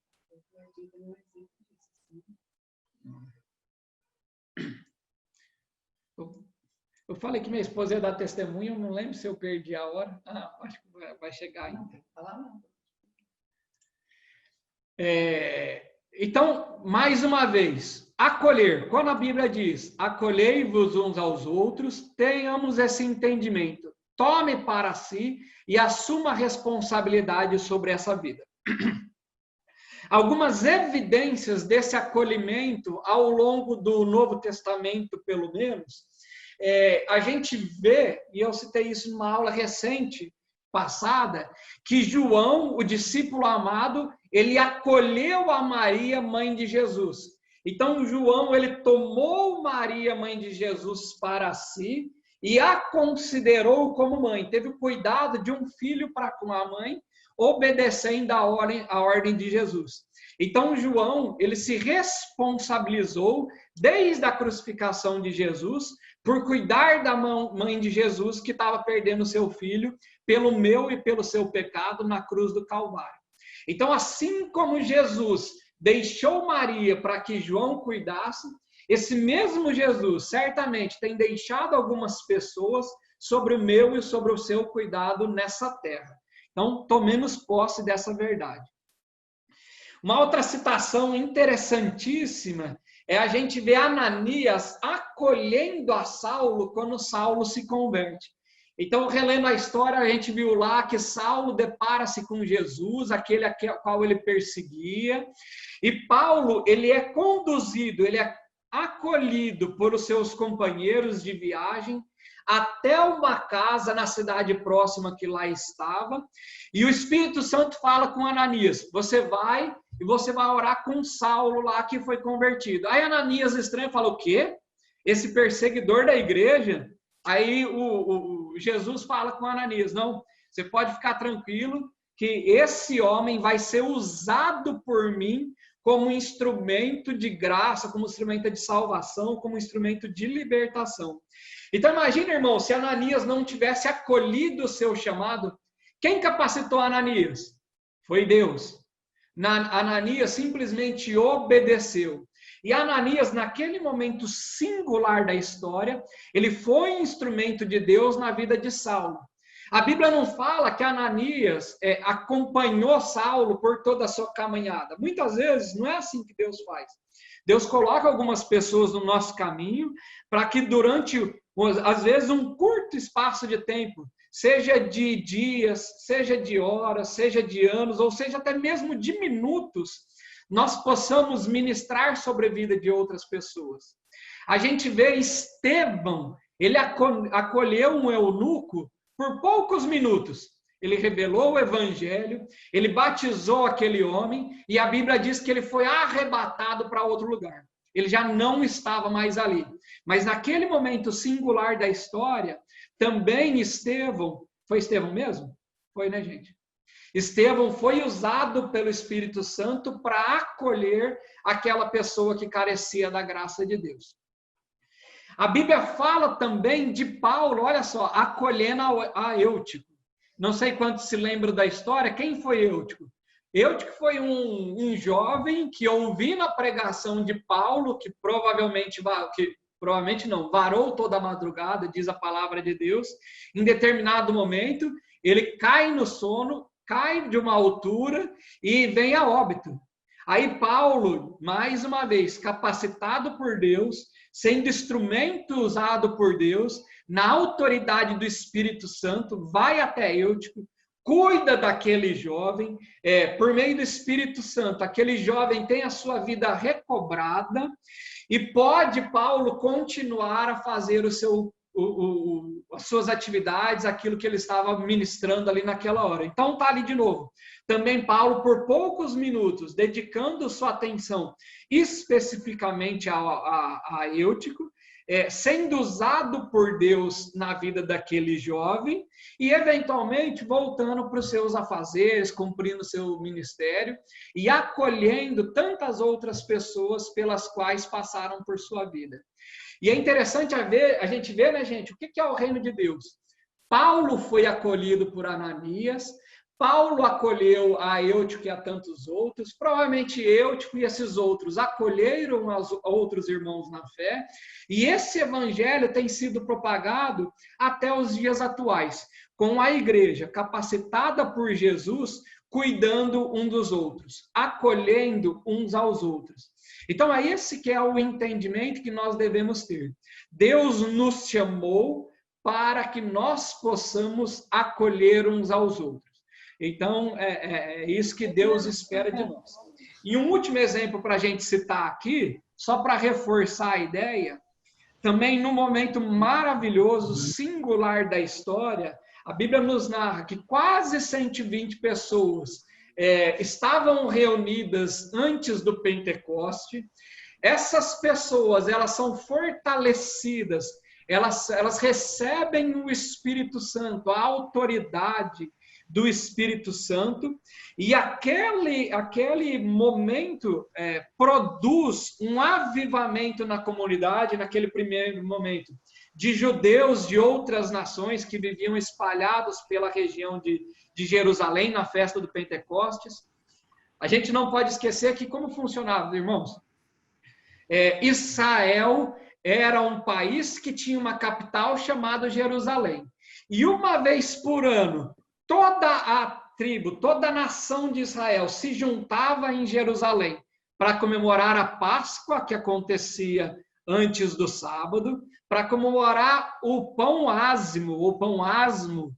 Eu falei que minha esposa ia dar testemunho, eu não lembro se eu perdi a hora. Acho que vai chegar ainda. Então, mais uma vez, acolher. Quando a Bíblia diz, acolhei-vos uns aos outros, tenhamos esse entendimento. Tome para si e assuma a responsabilidade sobre essa vida. Algumas evidências desse acolhimento ao longo do Novo Testamento, pelo menos, a gente vê, e eu citei isso numa aula recente, passada, que João, o discípulo amado, ele acolheu a Maria, mãe de Jesus. Então, João, ele tomou Maria, mãe de Jesus, para si e a considerou como mãe. Teve o cuidado de um filho para com a mãe, obedecendo a ordem de Jesus. Então, João, ele se responsabilizou, desde a crucificação de Jesus, por cuidar da mãe de Jesus, que estava perdendo seu filho, pelo meu e pelo seu pecado, na cruz do Calvário. Então, assim como Jesus deixou Maria para que João cuidasse, esse mesmo Jesus certamente tem deixado algumas pessoas sobre o meu e sobre o seu cuidado nessa terra. Então, tomemos posse dessa verdade. Uma outra citação interessantíssima é a gente ver Ananias acolhendo a Saulo quando Saulo se converte. Então, relendo a história, a gente viu lá que Saulo depara-se com Jesus, aquele a qual ele perseguia, e Paulo, ele é conduzido, ele é acolhido por os seus companheiros de viagem até uma casa na cidade próxima que lá estava, e o Espírito Santo fala com Ananias, você vai e você vai orar com Saulo lá que foi convertido. Aí Ananias estranho fala, o quê? Esse perseguidor da igreja? Aí o Jesus fala com Ananias, não, você pode ficar tranquilo que esse homem vai ser usado por mim como instrumento de graça, como instrumento de salvação, como instrumento de libertação. Então imagina, irmão, se Ananias não tivesse acolhido o seu chamado, quem capacitou Ananias? Foi Deus. Ananias simplesmente obedeceu. E Ananias, naquele momento singular da história, ele foi instrumento de Deus na vida de Saulo. A Bíblia não fala que Ananias acompanhou Saulo por toda a sua caminhada. Muitas vezes não é assim que Deus faz. Deus coloca algumas pessoas no nosso caminho para que durante, às vezes, um curto espaço de tempo, seja de dias, seja de horas, seja de anos, ou seja até mesmo de minutos, nós possamos ministrar sobre a vida de outras pessoas. A gente vê Estevão, ele acolheu um eunuco por poucos minutos. Ele revelou o evangelho, ele batizou aquele homem, e a Bíblia diz que ele foi arrebatado para outro lugar. Ele já não estava mais ali. Mas naquele momento singular da história, também Estevão, foi Estevão mesmo? Foi, né, gente? Estevão foi usado pelo Espírito Santo para acolher aquela pessoa que carecia da graça de Deus. A Bíblia fala também de Paulo, olha só, acolhendo a Eutico. Não sei quantos se lembram da história, quem foi Eutico? Eutico foi um jovem que, ouvindo a pregação de Paulo, que provavelmente não, varou toda a madrugada, diz a palavra de Deus, em determinado momento, ele cai no sono, cai de uma altura e vem a óbito. Aí Paulo, mais uma vez, capacitado por Deus, sendo instrumento usado por Deus, na autoridade do Espírito Santo, vai até Eutico, cuida daquele jovem, por meio do Espírito Santo, aquele jovem tem a sua vida recobrada e pode, Paulo, continuar a fazer as suas atividades, aquilo que ele estava ministrando ali naquela hora. Então, está ali de novo. Também Paulo, por poucos minutos, dedicando sua atenção especificamente a Eutico, sendo usado por Deus na vida daquele jovem e, eventualmente, voltando para os seus afazeres, cumprindo seu ministério e acolhendo tantas outras pessoas pelas quais passaram por sua vida. E é interessante a gente ver, né, gente, o que é o reino de Deus. Paulo foi acolhido por Ananias, Paulo acolheu a Eutico e a tantos outros, provavelmente Eutico e esses outros acolheram os outros irmãos na fé, e esse evangelho tem sido propagado até os dias atuais, com a igreja capacitada por Jesus, cuidando um dos outros, acolhendo uns aos outros. Então, é esse que é o entendimento que nós devemos ter. Deus nos chamou para que nós possamos acolher uns aos outros. Então, é isso que Deus espera de nós. E um último exemplo para a gente citar aqui, só para reforçar a ideia, também num momento maravilhoso, singular da história, a Bíblia nos narra que quase 120 pessoas estavam reunidas antes do Pentecoste. Essas pessoas, elas são fortalecidas, elas recebem o Espírito Santo, a autoridade do Espírito Santo, e aquele momento produz um avivamento na comunidade, naquele primeiro momento, de judeus de outras nações que viviam espalhados pela região de Jerusalém, na festa do Pentecostes. A gente não pode esquecer que como funcionava, irmãos. Israel era um país que tinha uma capital chamada Jerusalém. E uma vez por ano, toda a tribo, toda a nação de Israel se juntava em Jerusalém para comemorar a Páscoa, que acontecia antes do sábado, para comemorar o pão asmo,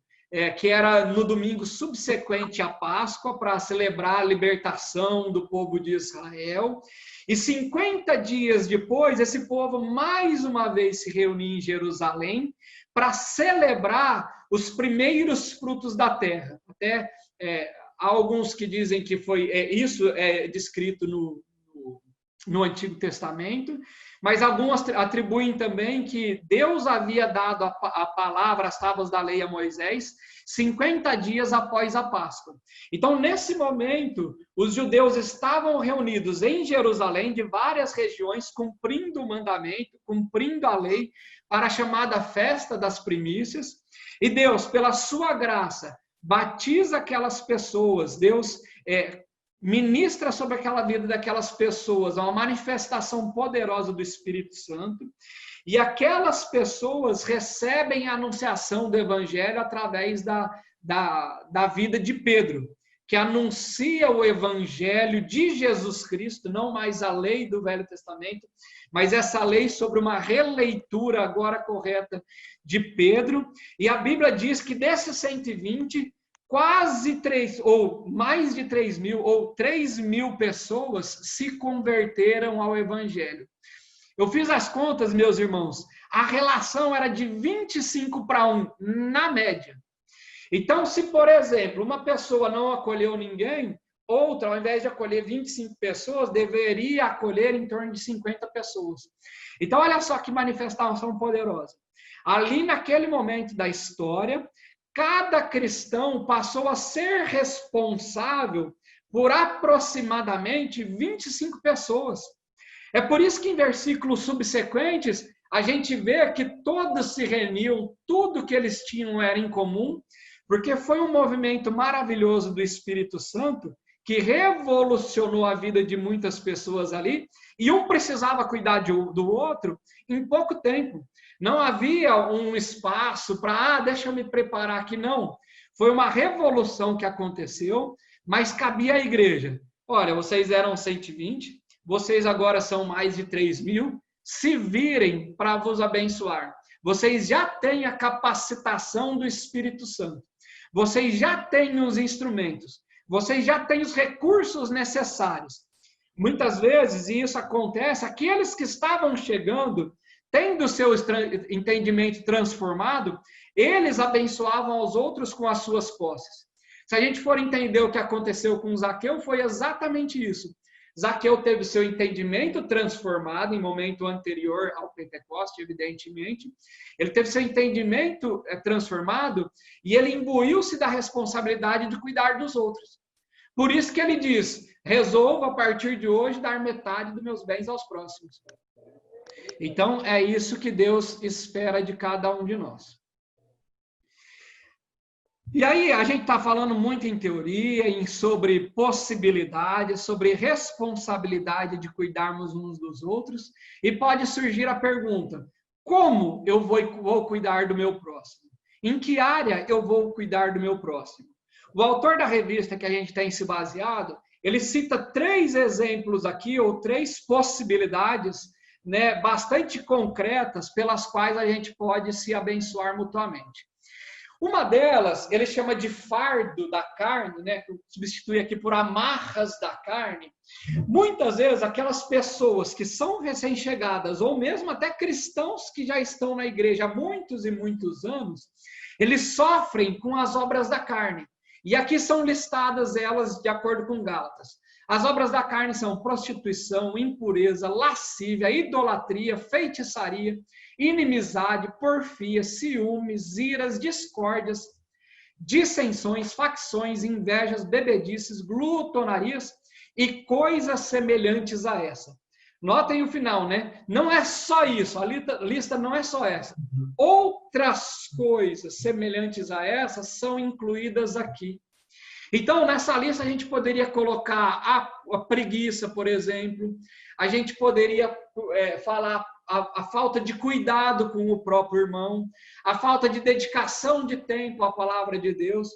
que era no domingo subsequente à Páscoa, para celebrar a libertação do povo de Israel. E 50 dias depois, esse povo mais uma vez se reunia em Jerusalém para celebrar os primeiros frutos da terra. Até há alguns que dizem que isso é descrito no Antigo Testamento, mas alguns atribuem também que Deus havia dado a palavra, as tábuas da lei a Moisés, 50 dias após a Páscoa. Então, nesse momento, os judeus estavam reunidos em Jerusalém, de várias regiões, cumprindo o mandamento, cumprindo a lei, para a chamada festa das primícias, e Deus, pela sua graça, batiza aquelas pessoas, Deus ministra sobre aquela vida daquelas pessoas uma manifestação poderosa do Espírito Santo, e aquelas pessoas recebem a anunciação do Evangelho através da vida de Pedro, que anuncia o Evangelho de Jesus Cristo, não mais a lei do Velho Testamento, mas essa lei sobre uma releitura agora correta de Pedro. E a Bíblia diz que desses 120, quase 3, ou mais de 3 mil, ou 3 mil pessoas se converteram ao Evangelho. Eu fiz as contas, meus irmãos, a relação era de 25-1, na média. Então, se, por exemplo, uma pessoa não acolheu ninguém, outra, ao invés de acolher 25 pessoas, deveria acolher em torno de 50 pessoas. Então, olha só que manifestação poderosa. Ali, naquele momento da história, cada cristão passou a ser responsável por aproximadamente 25 pessoas. É por isso que em versículos subsequentes, a gente vê que todos se reuniam, tudo que eles tinham era em comum, porque foi um movimento maravilhoso do Espírito Santo que revolucionou a vida de muitas pessoas ali, e um precisava cuidar do outro em pouco tempo. Não havia um espaço para, deixa eu me preparar aqui, não. Foi uma revolução que aconteceu, mas cabia à igreja. Olha, vocês eram 120, vocês agora são mais de 3 mil, se virem para vos abençoar. Vocês já têm a capacitação do Espírito Santo. Vocês já têm os instrumentos. Vocês já têm os recursos necessários. Muitas vezes, e isso acontece, aqueles que estavam chegando, tendo seu entendimento transformado, eles abençoavam aos outros com as suas posses. Se a gente for entender o que aconteceu com Zaqueu, foi exatamente isso. Zaqueu teve seu entendimento transformado em momento anterior ao Pentecoste, evidentemente. Ele teve seu entendimento transformado e ele imbuiu-se da responsabilidade de cuidar dos outros. Por isso que ele diz, resolvo a partir de hoje dar metade dos meus bens aos próximos. Então, é isso que Deus espera de cada um de nós. E aí, a gente está falando muito em teoria, sobre possibilidades, sobre responsabilidade de cuidarmos uns dos outros, e pode surgir a pergunta, como eu vou cuidar do meu próximo? Em que área eu vou cuidar do meu próximo? O autor da revista que a gente tem se baseado, ele cita 3 exemplos aqui, ou 3 possibilidades, né, bastante concretas, pelas quais a gente pode se abençoar mutuamente. Uma delas, ele chama de fardo da carne, né, que eu substitui aqui por amarras da carne. Muitas vezes, aquelas pessoas que são recém-chegadas, ou mesmo até cristãos que já estão na igreja há muitos e muitos anos, eles sofrem com as obras da carne. E aqui são listadas elas de acordo com Gálatas. As obras da carne são prostituição, impureza, lascívia, idolatria, feitiçaria, inimizade, porfia, ciúmes, iras, discórdias, dissensões, facções, invejas, bebedices, glutonarias e coisas semelhantes a essa. Notem o final, né? Não é só isso, a lista não é só essa. Outras coisas semelhantes a essas são incluídas aqui. Então, nessa lista, a gente poderia colocar a preguiça, por exemplo, a gente poderia falar a falta de cuidado com o próprio irmão, a falta de dedicação de tempo à palavra de Deus.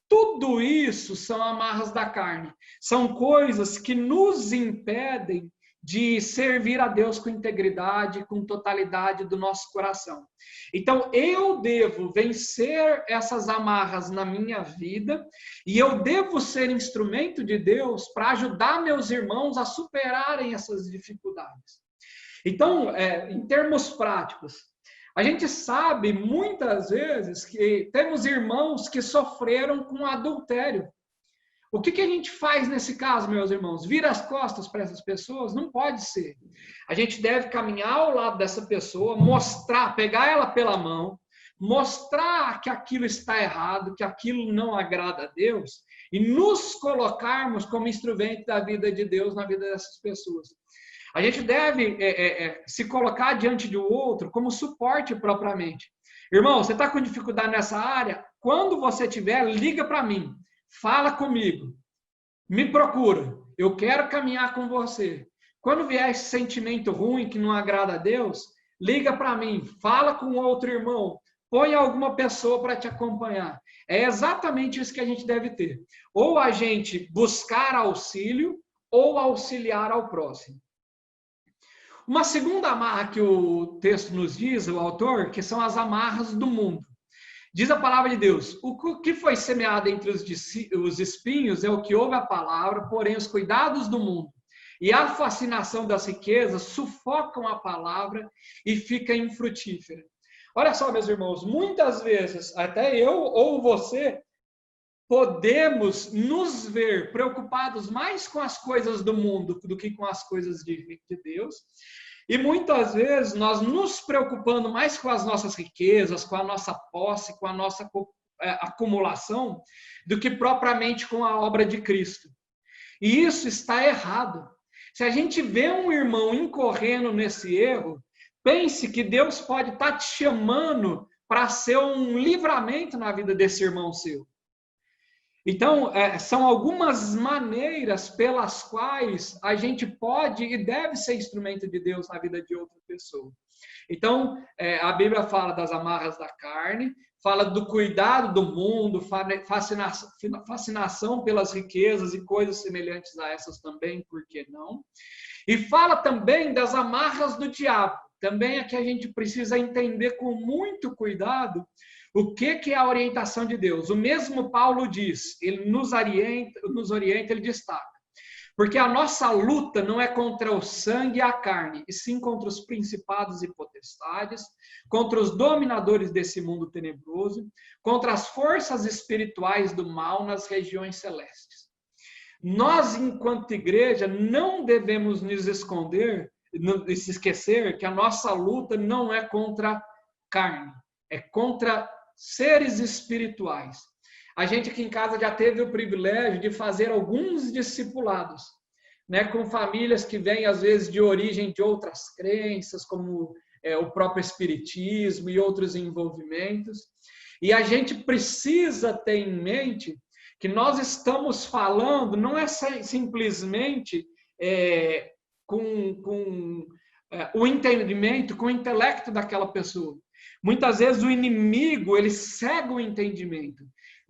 Tudo isso são amarras da carne, são coisas que nos impedem de servir a Deus com integridade, com totalidade do nosso coração. Então, eu devo vencer essas amarras na minha vida e eu devo ser instrumento de Deus para ajudar meus irmãos a superarem essas dificuldades. Então, em termos práticos, a gente sabe muitas vezes que temos irmãos que sofreram com adultério. O que a gente faz nesse caso, meus irmãos? Vira as costas para essas pessoas? Não pode ser. A gente deve caminhar ao lado dessa pessoa, mostrar, pegar ela pela mão, mostrar que aquilo está errado, que aquilo não agrada a Deus, e nos colocarmos como instrumento da vida de Deus na vida dessas pessoas. A gente deve se colocar diante do outro como suporte propriamente. Irmão, você está com dificuldade nessa área? Quando você tiver, liga para mim. Fala comigo, me procura, eu quero caminhar com você. Quando vier esse sentimento ruim que não agrada a Deus, liga para mim, fala com outro irmão, põe alguma pessoa para te acompanhar. É exatamente isso que a gente deve ter. Ou a gente buscar auxílio, ou auxiliar ao próximo. Uma segunda amarra que o texto nos diz, o autor, que são as amarras do mundo. Diz a palavra de Deus, o que foi semeado entre os espinhos é o que ouve a palavra, porém os cuidados do mundo e a fascinação das riquezas sufocam a palavra e fica infrutífera. Olha só, meus irmãos, muitas vezes, até eu ou você, podemos nos ver preocupados mais com as coisas do mundo do que com as coisas de Deus. E muitas vezes nós nos preocupando mais com as nossas riquezas, com a nossa posse, com a nossa acumulação, do que propriamente com a obra de Cristo. E isso está errado. Se a gente vê um irmão incorrendo nesse erro, pense que Deus pode estar te chamando para ser um livramento na vida desse irmão seu. Então, são algumas maneiras pelas quais a gente pode e deve ser instrumento de Deus na vida de outra pessoa. Então, a Bíblia fala das amarras da carne, fala do cuidado do mundo, fascinação pelas riquezas e coisas semelhantes a essas também, por que não? E fala também das amarras do diabo. Também é que a gente precisa entender com muito cuidado, O que é a orientação de Deus? O mesmo Paulo diz, ele nos orienta, ele destaca. Porque a nossa luta não é contra o sangue e a carne, e sim contra os principados e potestades, contra os dominadores desse mundo tenebroso, contra as forças espirituais do mal nas regiões celestes. Nós, enquanto igreja, não devemos nos esconder, se esquecer que a nossa luta não é contra carne, é contra seres espirituais. A gente aqui em casa já teve o privilégio de fazer alguns discipulados, né, com famílias que vêm, às vezes, de origem de outras crenças, como o próprio espiritismo e outros envolvimentos. E a gente precisa ter em mente que nós estamos falando, não é simplesmente com o entendimento, com o intelecto daquela pessoa. Muitas vezes o inimigo, ele cega o entendimento.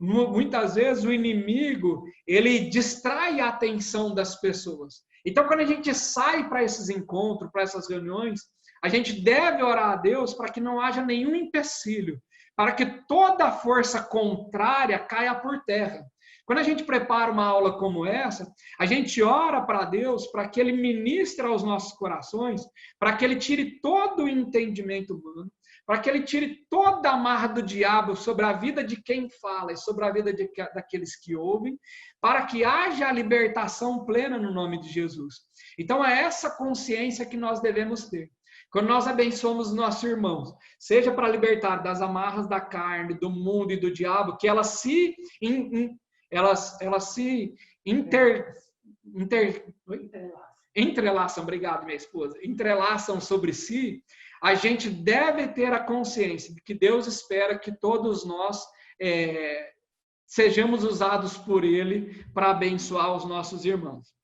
Muitas vezes o inimigo, ele distrai a atenção das pessoas. Então, quando a gente sai para esses encontros, para essas reuniões, a gente deve orar a Deus para que não haja nenhum empecilho, para que toda força contrária caia por terra. Quando a gente prepara uma aula como essa, a gente ora para Deus para que Ele ministre aos nossos corações, para que Ele tire todo o entendimento humano, para que Ele tire toda a amarra do diabo sobre a vida de quem fala e sobre a vida daqueles que ouvem, para que haja a libertação plena no nome de Jesus. Então é essa consciência que nós devemos ter. Quando nós abençoamos nossos irmãos, seja para libertar das amarras da carne, do mundo e do diabo, que elas se entrelaçam, obrigado, minha esposa, entrelaçam sobre si, a gente deve ter a consciência de que Deus espera que todos nós sejamos usados por Ele para abençoar os nossos irmãos.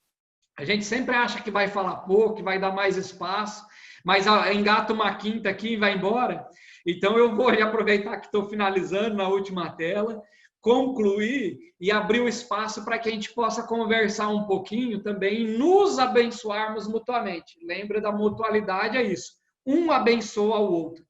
A gente sempre acha que vai falar pouco, que vai dar mais espaço, mas engata uma quinta aqui e vai embora. Então eu vou aproveitar que estou finalizando na última tela, concluir e abrir o espaço para que a gente possa conversar um pouquinho também e nos abençoarmos mutuamente. Lembra da mutualidade, é isso. Um abençoa o outro.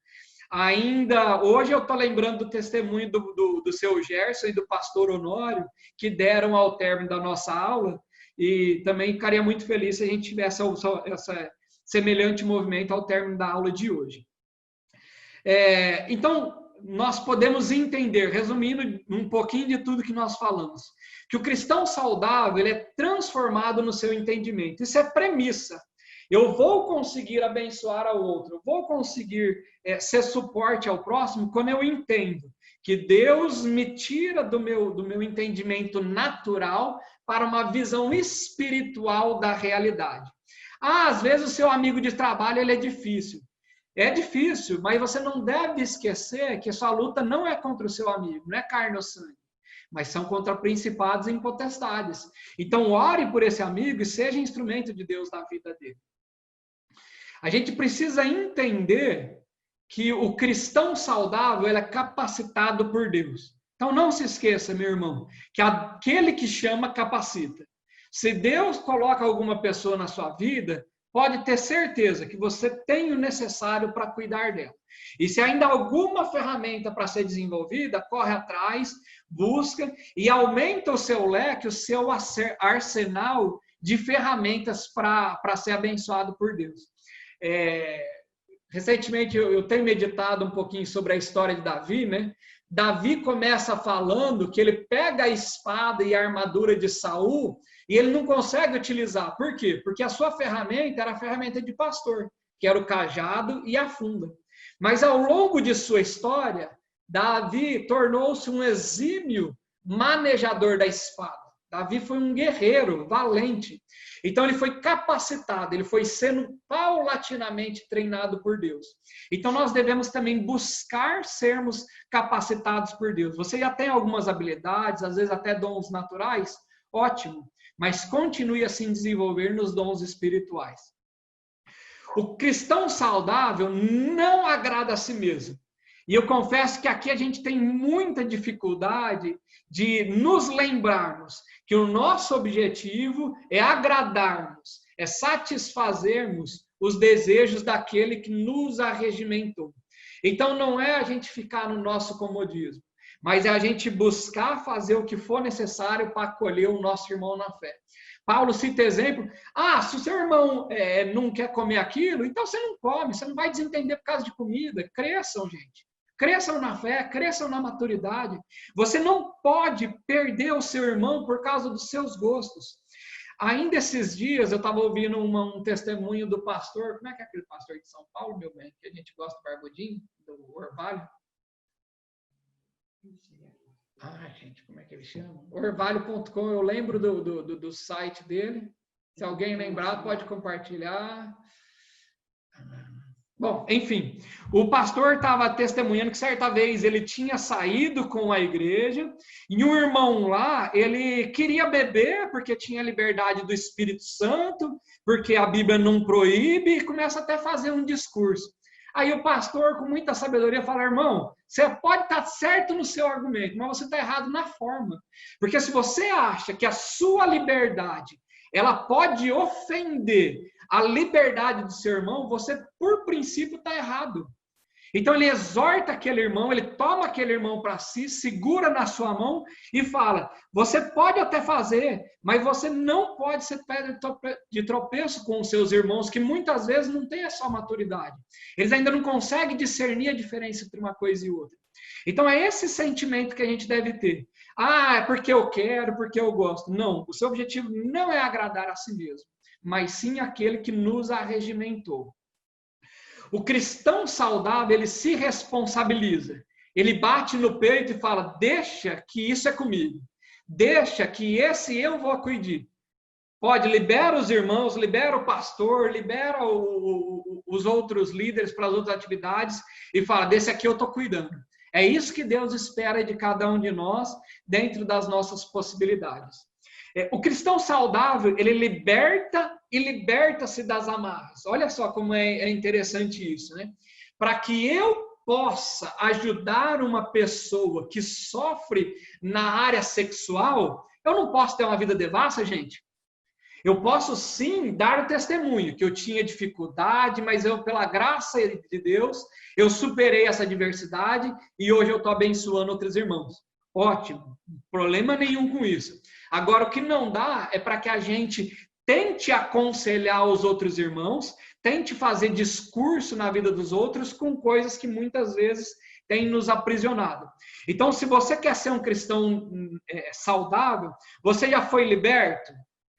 Ainda hoje eu estou lembrando do testemunho do seu Gerson e do pastor Honório, que deram ao término da nossa aula, e também ficaria muito feliz se a gente tivesse essa semelhante movimento ao término da aula de hoje. Então, nós podemos entender, resumindo um pouquinho de tudo que nós falamos, que o cristão saudável ele é transformado no seu entendimento. Isso é premissa. Eu vou conseguir abençoar ao outro, eu vou conseguir ser suporte ao próximo quando eu entendo que Deus me tira do meu entendimento natural para uma visão espiritual da realidade. Às vezes o seu amigo de trabalho ele é difícil. É difícil, mas você não deve esquecer que sua luta não é contra o seu amigo, não é carne ou sangue, mas são contra principados e potestades. Então, ore por esse amigo e seja instrumento de Deus na vida dele. A gente precisa entender que o cristão saudável ele é capacitado por Deus. Então, não se esqueça, meu irmão, que aquele que chama capacita. Se Deus coloca alguma pessoa na sua vida, pode ter certeza que você tem o necessário para cuidar dela. E se ainda há alguma ferramenta para ser desenvolvida, corre atrás, busca e aumenta o seu leque, o seu arsenal de ferramentas para ser abençoado por Deus. Recentemente eu tenho meditado um pouquinho sobre a história de Davi, né? Davi começa falando que ele pega a espada e a armadura de Saul e ele não consegue utilizar. Por quê? Porque a sua ferramenta era a ferramenta de pastor, que era o cajado e a funda. Mas ao longo de sua história, Davi tornou-se um exímio manejador da espada. Davi foi um guerreiro valente. Então ele foi capacitado, ele foi sendo paulatinamente treinado por Deus. Então nós devemos também buscar sermos capacitados por Deus. Você já tem algumas habilidades, às vezes até dons naturais? Ótimo, mas continue a se desenvolver nos dons espirituais. O cristão saudável não agrada a si mesmo. E eu confesso que aqui a gente tem muita dificuldade de nos lembrarmos que o nosso objetivo é agradarmos, é satisfazermos os desejos daquele que nos arregimentou. Então, não é a gente ficar no nosso comodismo, mas é a gente buscar fazer o que for necessário para acolher o nosso irmão na fé. Paulo cita exemplo, se o seu irmão não quer comer aquilo, então você não come, você não vai desentender por causa de comida. Cresçam, gente. Cresçam na fé, cresçam na maturidade. Você não pode perder o seu irmão por causa dos seus gostos. Ainda esses dias eu estava ouvindo um testemunho do pastor, como é que é aquele pastor de São Paulo, meu bem, que a gente gosta do barbudinho, do Orvalho? Gente, como é que ele chama? Orvalho.com, eu lembro do site dele. Se alguém lembrar, pode compartilhar. Bom, enfim, o pastor estava testemunhando que certa vez ele tinha saído com a igreja e um irmão lá, ele queria beber porque tinha liberdade do Espírito Santo, porque a Bíblia não proíbe, e começa até a fazer um discurso. Aí o pastor, com muita sabedoria, fala, irmão, você pode estar certo no seu argumento, mas você está errado na forma. Porque se você acha que a sua liberdade, ela pode ofender a liberdade do seu irmão, você, por princípio, está errado. Então, ele exorta aquele irmão, ele toma aquele irmão para si, segura na sua mão e fala, você pode até fazer, mas você não pode ser pedra de tropeço com os seus irmãos, que muitas vezes não têm a sua maturidade. Eles ainda não conseguem discernir a diferença entre uma coisa e outra. Então, é esse sentimento que a gente deve ter. É porque eu quero, porque eu gosto. Não, o seu objetivo não é agradar a si mesmo, mas sim aquele que nos arregimentou. O cristão saudável, ele se responsabiliza. Ele bate no peito e fala, deixa que isso é comigo. Deixa que esse eu vou cuidar. Pode, libera os irmãos, libera o pastor, libera os outros líderes para as outras atividades e fala, desse aqui eu estou cuidando. É isso que Deus espera de cada um de nós, dentro das nossas possibilidades. O cristão saudável, ele liberta e liberta-se das amarras. Olha só como é interessante isso, né? Para que eu possa ajudar uma pessoa que sofre na área sexual, eu não posso ter uma vida devassa, gente. Eu posso sim dar o testemunho que eu tinha dificuldade, mas eu, pela graça de Deus, eu superei essa adversidade e hoje eu estou abençoando outros irmãos. Ótimo, problema nenhum com isso. Agora, o que não dá é para que a gente tente aconselhar os outros irmãos, tente fazer discurso na vida dos outros com coisas que muitas vezes têm nos aprisionado. Então, se você quer ser um cristão saudável, você já foi liberto?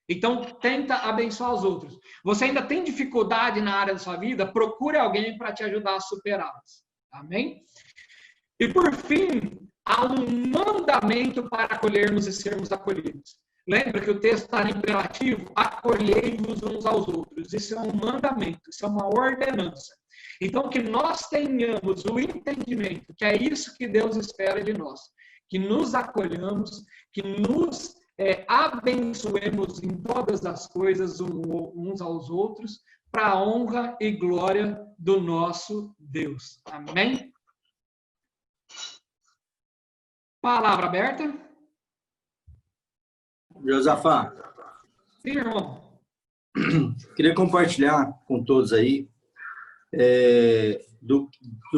Então, tenta abençoar os outros. Você ainda tem dificuldade na área da sua vida? Procure alguém para te ajudar a superá-las. Amém? E, por fim, há um mandamento para acolhermos e sermos acolhidos. Lembra que o texto está no imperativo? Acolhei-vos uns aos outros. Isso é um mandamento, isso é uma ordenança. Então, que nós tenhamos o entendimento que é isso que Deus espera de nós. Que nos acolhamos, que nos abençoemos em todas as coisas uns aos outros, para a honra e glória do nosso Deus. Amém? Palavra aberta. Josafá. Sim, irmão. Queria compartilhar com todos aí do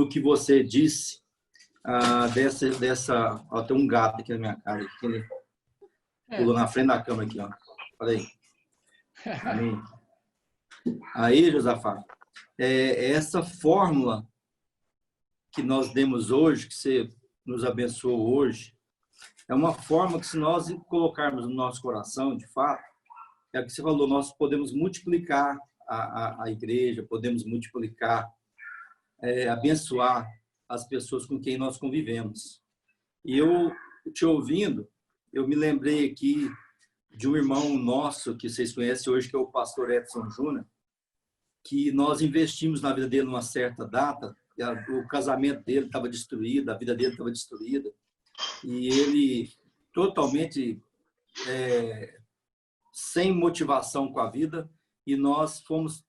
que você disse, dessa... Ó, tem um gato aqui na minha cara, que ele pulou na frente da cama aqui, ó. Olha aí. Aí, Josafá, essa fórmula que nós demos hoje, que você nos abençoou hoje, é uma forma que, se nós colocarmos no nosso coração, de fato, é o que você falou, nós podemos multiplicar a igreja, podemos multiplicar, abençoar as pessoas com quem nós convivemos. E eu, te ouvindo, eu me lembrei aqui de um irmão nosso, que vocês conhecem hoje, que é o pastor Edson Júnior, que nós investimos na vida dele numa certa data, o casamento dele estava destruído, a vida dele estava destruída, e ele totalmente sem motivação com a vida, e nós fomos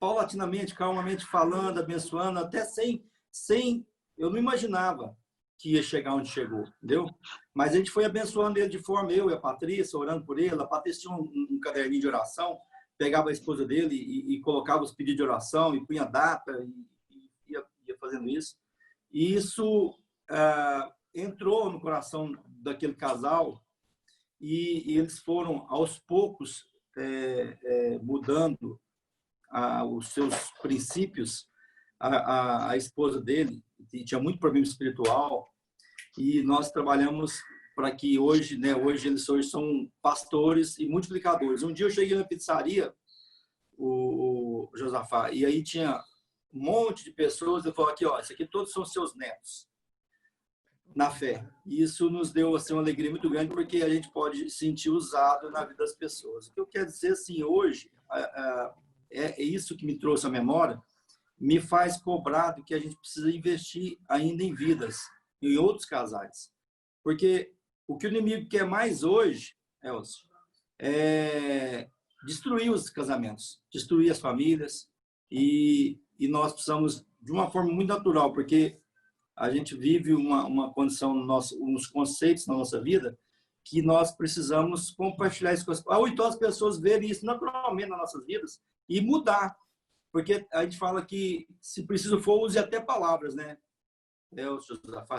paulatinamente, calmamente falando, abençoando, até sem eu não imaginava que ia chegar onde chegou, entendeu? Mas a gente foi abençoando ele de forma, eu e a Patrícia, orando por ele. A Patrícia tinha um caderninho de oração, pegava a esposa dele e colocava os pedidos de oração, e punha data, e ia fazendo isso. E isso entrou no coração daquele casal e eles foram, aos poucos, mudando os seus princípios. A esposa dele tinha muito problema espiritual e nós trabalhamos para que hoje, né, eles hoje são pastores e multiplicadores. Um dia eu cheguei na pizzaria, o Josafá, e aí tinha um monte de pessoas. Eu falei aqui, ó, isso aqui todos são seus netos na fé. E isso nos deu assim uma alegria muito grande, porque a gente pode sentir usado na vida das pessoas. O que eu quero dizer assim, hoje é isso que me trouxe à memória, me faz cobrar do que a gente precisa investir ainda em vidas, em outros casais. Porque o que o inimigo quer mais hoje, Elcio, é destruir os casamentos, destruir as famílias, e nós precisamos, de uma forma muito natural, porque a gente vive uma condição, uns conceitos na nossa vida, que nós precisamos compartilhar isso com então as pessoas verem isso naturalmente nas nossas vidas e mudar. Porque a gente fala que, se preciso for, use até palavras, né?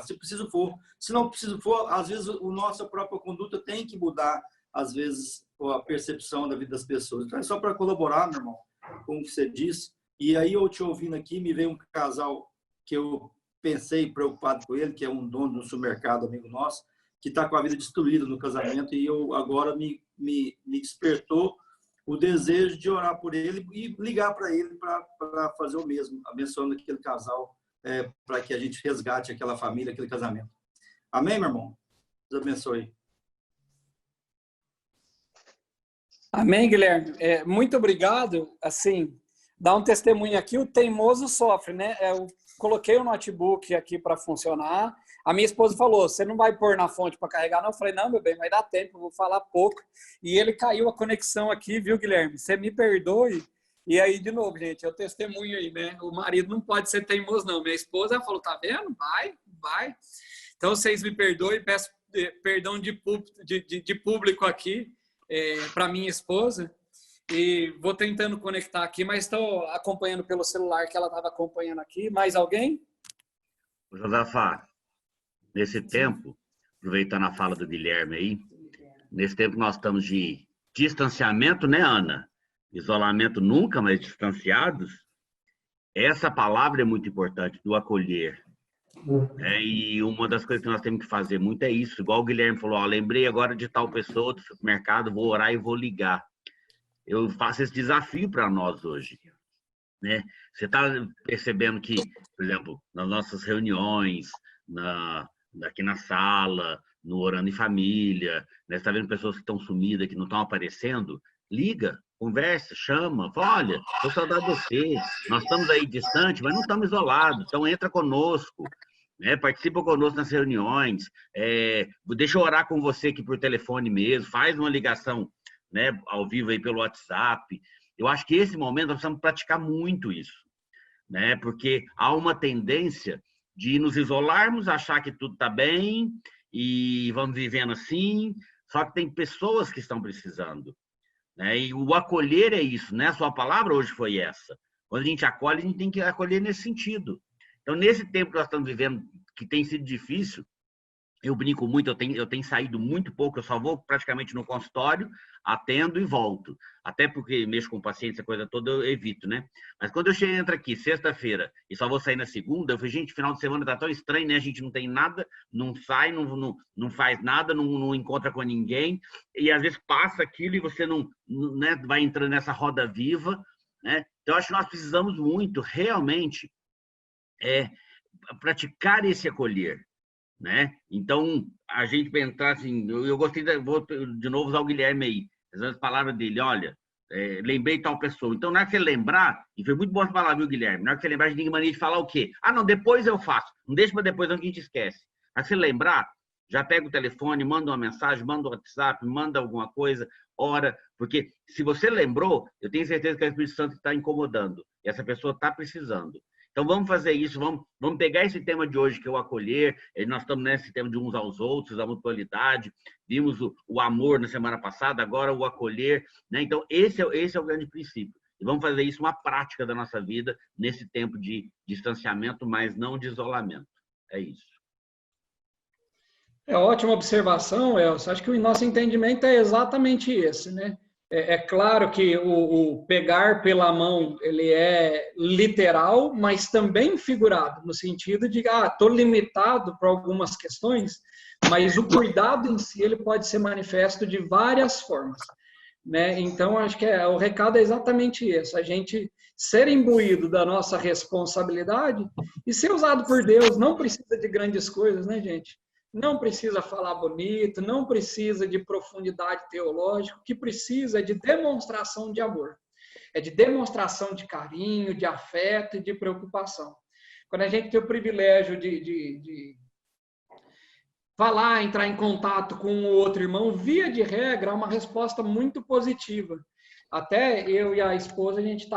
Se preciso for. Se não preciso for, às vezes a nossa própria conduta tem que mudar, às vezes, a percepção da vida das pessoas. Então, é só para colaborar, meu irmão, com o que você disse. E aí, eu te ouvindo aqui, me veio um casal que eu pensei, preocupado com ele, que é um dono do supermercado, amigo nosso, que está com a vida destruída no casamento, e eu agora me despertou o desejo de orar por ele e ligar para ele para fazer o mesmo, abençoando aquele casal, para que a gente resgate aquela família, aquele casamento. Amém, meu irmão? Deus abençoe. Amém, Guilherme. Muito obrigado. Assim, dá um testemunho aqui, o teimoso sofre, né? Eu coloquei o notebook aqui para funcionar. A minha esposa falou, você não vai pôr na fonte para carregar, não? Eu falei, não, meu bem, vai dar tempo, eu vou falar pouco. E ele caiu a conexão aqui, viu, Guilherme? Você me perdoe. E aí, de novo, gente, é o testemunho aí, né? O marido não pode ser teimoso, não. Minha esposa falou, tá vendo? Vai. Então, vocês me perdoem, peço perdão de público aqui para minha esposa. E vou tentando conectar aqui, mas estou acompanhando pelo celular que ela estava acompanhando aqui. Mais alguém? Josafá, nesse tempo, aproveitando a fala do Guilherme aí, nesse tempo nós estamos de distanciamento, né, Ana? Isolamento nunca, mas distanciados. Essa palavra é muito importante, do acolher. E uma das coisas que nós temos que fazer muito é isso. Igual o Guilherme falou, ó, lembrei agora de tal pessoa do supermercado, vou orar e vou ligar. Eu faço esse desafio para nós hoje, né? Você está percebendo que, por exemplo, nas nossas reuniões, aqui na sala, no Orando em Família, né? Você está vendo pessoas que estão sumidas, que não estão aparecendo? Liga, conversa, chama, fala, olha, estou saudade de você, nós estamos aí distante, mas não estamos isolados, então entra conosco, né? Participa conosco nas reuniões, deixa eu orar com você aqui por telefone mesmo, faz uma ligação, né, ao vivo aí pelo WhatsApp. Eu acho que esse momento nós precisamos praticar muito isso, né? Porque há uma tendência de nos isolarmos, achar que tudo está bem e vamos vivendo assim, só que tem pessoas que estão precisando, né? E o acolher é isso, né? A sua palavra hoje foi essa. Quando a gente acolhe, a gente tem que acolher nesse sentido. Então, nesse tempo que nós estamos vivendo, que tem sido difícil, eu brinco muito, eu tenho saído muito pouco, eu só vou praticamente no consultório, atendo e volto. Até porque mexo com pacientes, essa coisa toda, eu evito, né? Mas quando eu entro aqui sexta-feira e só vou sair na segunda, eu falei, gente, final de semana tá tão estranho, né? A gente não tem nada, não sai, não faz nada, não encontra com ninguém, e às vezes passa aquilo e você não né, vai entrando nessa roda viva, né? Então, acho que nós precisamos muito, realmente, praticar esse acolher, né? Então, a gente pensar assim, eu gostei, vou de novo usar o Guilherme aí, as palavras dele, olha, lembrei tal pessoa. Então, na hora que você lembrar, e foi muito bom essa palavra, viu, Guilherme? Na hora que você lembrar, a gente tem mania de falar o quê? Ah, não, depois eu faço. Não deixa para depois, não, que a gente esquece. Mas se lembrar, já pega o telefone, manda uma mensagem, manda um WhatsApp, manda alguma coisa, ora, porque se você lembrou, eu tenho certeza que o Espírito Santo está incomodando, e essa pessoa está precisando. Então, vamos fazer isso, vamos pegar esse tema de hoje, que é o acolher, nós estamos nesse tema de uns aos outros, a mutualidade, vimos o amor na semana passada, agora o acolher, né? Então, esse é o grande princípio. E vamos fazer isso uma prática da nossa vida nesse tempo de distanciamento, mas não de isolamento. É isso. É ótima observação, Elcio. Acho que o nosso entendimento é exatamente esse, né? É claro que o pegar pela mão, ele é literal, mas também figurado, no sentido de, estou limitado por algumas questões, mas o cuidado em si, ele pode ser manifesto de várias formas, né? Então, acho que o recado é exatamente esse, a gente ser imbuído da nossa responsabilidade e ser usado por Deus. Não precisa de grandes coisas, né, gente? Não precisa falar bonito, não precisa de profundidade teológica, o que precisa é de demonstração de amor, é de demonstração de carinho, de afeto e de preocupação. Quando a gente tem o privilégio de falar, entrar em contato com o outro irmão, via de regra, é uma resposta muito positiva. Até eu e a esposa, a gente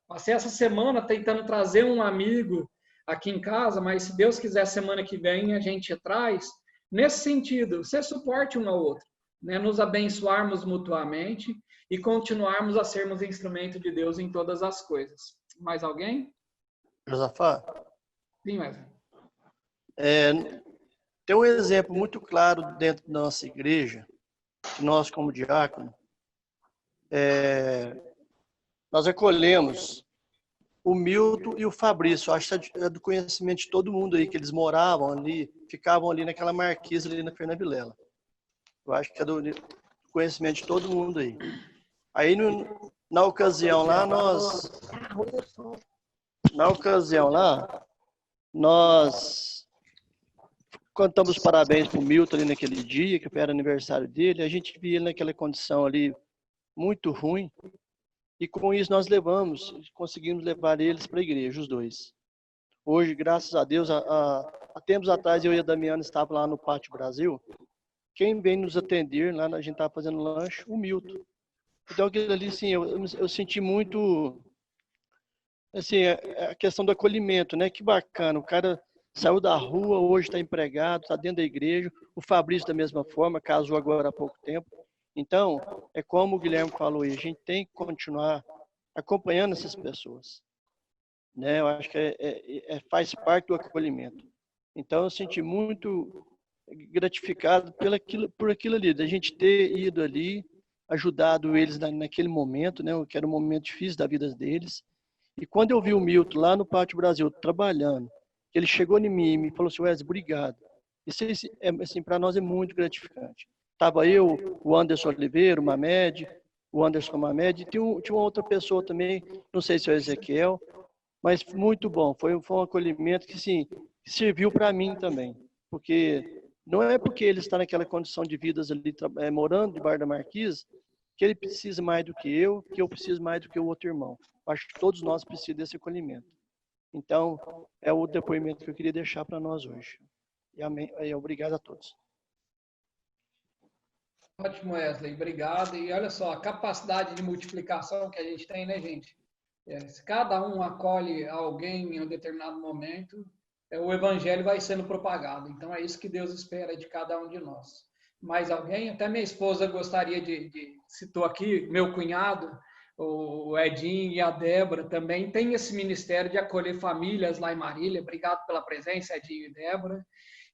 passei essa semana tentando trazer um amigo aqui em casa, mas se Deus quiser, semana que vem a gente traz, nesse sentido, ser suporte um ao outro, né? Nos abençoarmos mutuamente e continuarmos a sermos instrumento de Deus em todas as coisas. Mais alguém? Josafá? Sim, Wesley. Tem um exemplo muito claro dentro da nossa igreja, que nós como diácono, nós acolhemos o Milton e o Fabrício. Acho que é do conhecimento de todo mundo aí, que eles moravam ali, ficavam ali naquela marquise ali na Fernando Vilela. Eu acho que é do conhecimento de todo mundo aí. Aí, na ocasião lá, nós cantamos parabéns pro Milton ali naquele dia, que era aniversário dele. A gente via ele naquela condição ali muito ruim. E com isso nós conseguimos levar eles para a igreja, os dois. Hoje, graças a Deus, há tempos atrás eu e a Damiana estávamos lá no Pátio Brasil. Quem vem nos atender, lá a gente estava fazendo lanche, o Milton. Então aquilo ali, assim, eu senti muito, assim, a questão do acolhimento, né? Que bacana, o cara saiu da rua, hoje está empregado, está dentro da igreja. O Fabrício da mesma forma, casou agora há pouco tempo. Então, é como o Guilherme falou aí, a gente tem que continuar acompanhando essas pessoas, né? Eu acho que faz parte do acolhimento. Então, eu senti muito gratificado por aquilo ali, da gente ter ido ali, ajudado eles naquele momento, né? Que era um momento difícil da vida deles. E quando eu vi o Milton lá no Pátio Brasil trabalhando, ele chegou em mim e me falou assim: Wesley, obrigado. Isso, assim, para nós é muito gratificante. Estava eu, o Anderson Oliveira, o Mamed, o Anderson Mamed, e tinha uma outra pessoa também, não sei se é o Ezequiel, mas muito bom. Foi um acolhimento que, sim, serviu para mim também. Porque não é porque ele está naquela condição de vidas ali, morando debaixo da marquise, que ele precisa mais do que eu preciso mais do que o outro irmão. Acho que todos nós precisamos desse acolhimento. Então, é o depoimento que eu queria deixar para nós hoje. E amém. Obrigado a todos. Ótimo, Wesley, obrigado. E olha só, a capacidade de multiplicação que a gente tem, né, gente? Se cada um acolhe alguém em um determinado momento, o evangelho vai sendo propagado. Então, é isso que Deus espera de cada um de nós. Mais alguém? Até minha esposa gostaria citou aqui, meu cunhado, o Edinho e a Débora também tem esse ministério de acolher famílias lá em Marília. Obrigado pela presença, Edinho e Débora.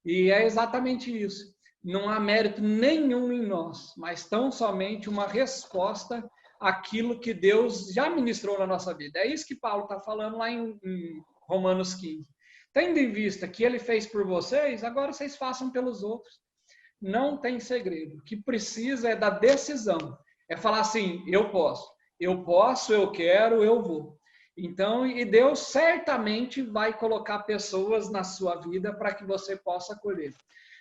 E é exatamente isso. Não há mérito nenhum em nós, mas tão somente uma resposta àquilo que Deus já ministrou na nossa vida. É isso que Paulo está falando lá em Romanos 15. Tendo em vista que ele fez por vocês, agora vocês façam pelos outros. Não tem segredo. O que precisa é da decisão. É falar assim, eu posso, eu quero, eu vou. Então, e Deus certamente vai colocar pessoas na sua vida para que você possa acolher.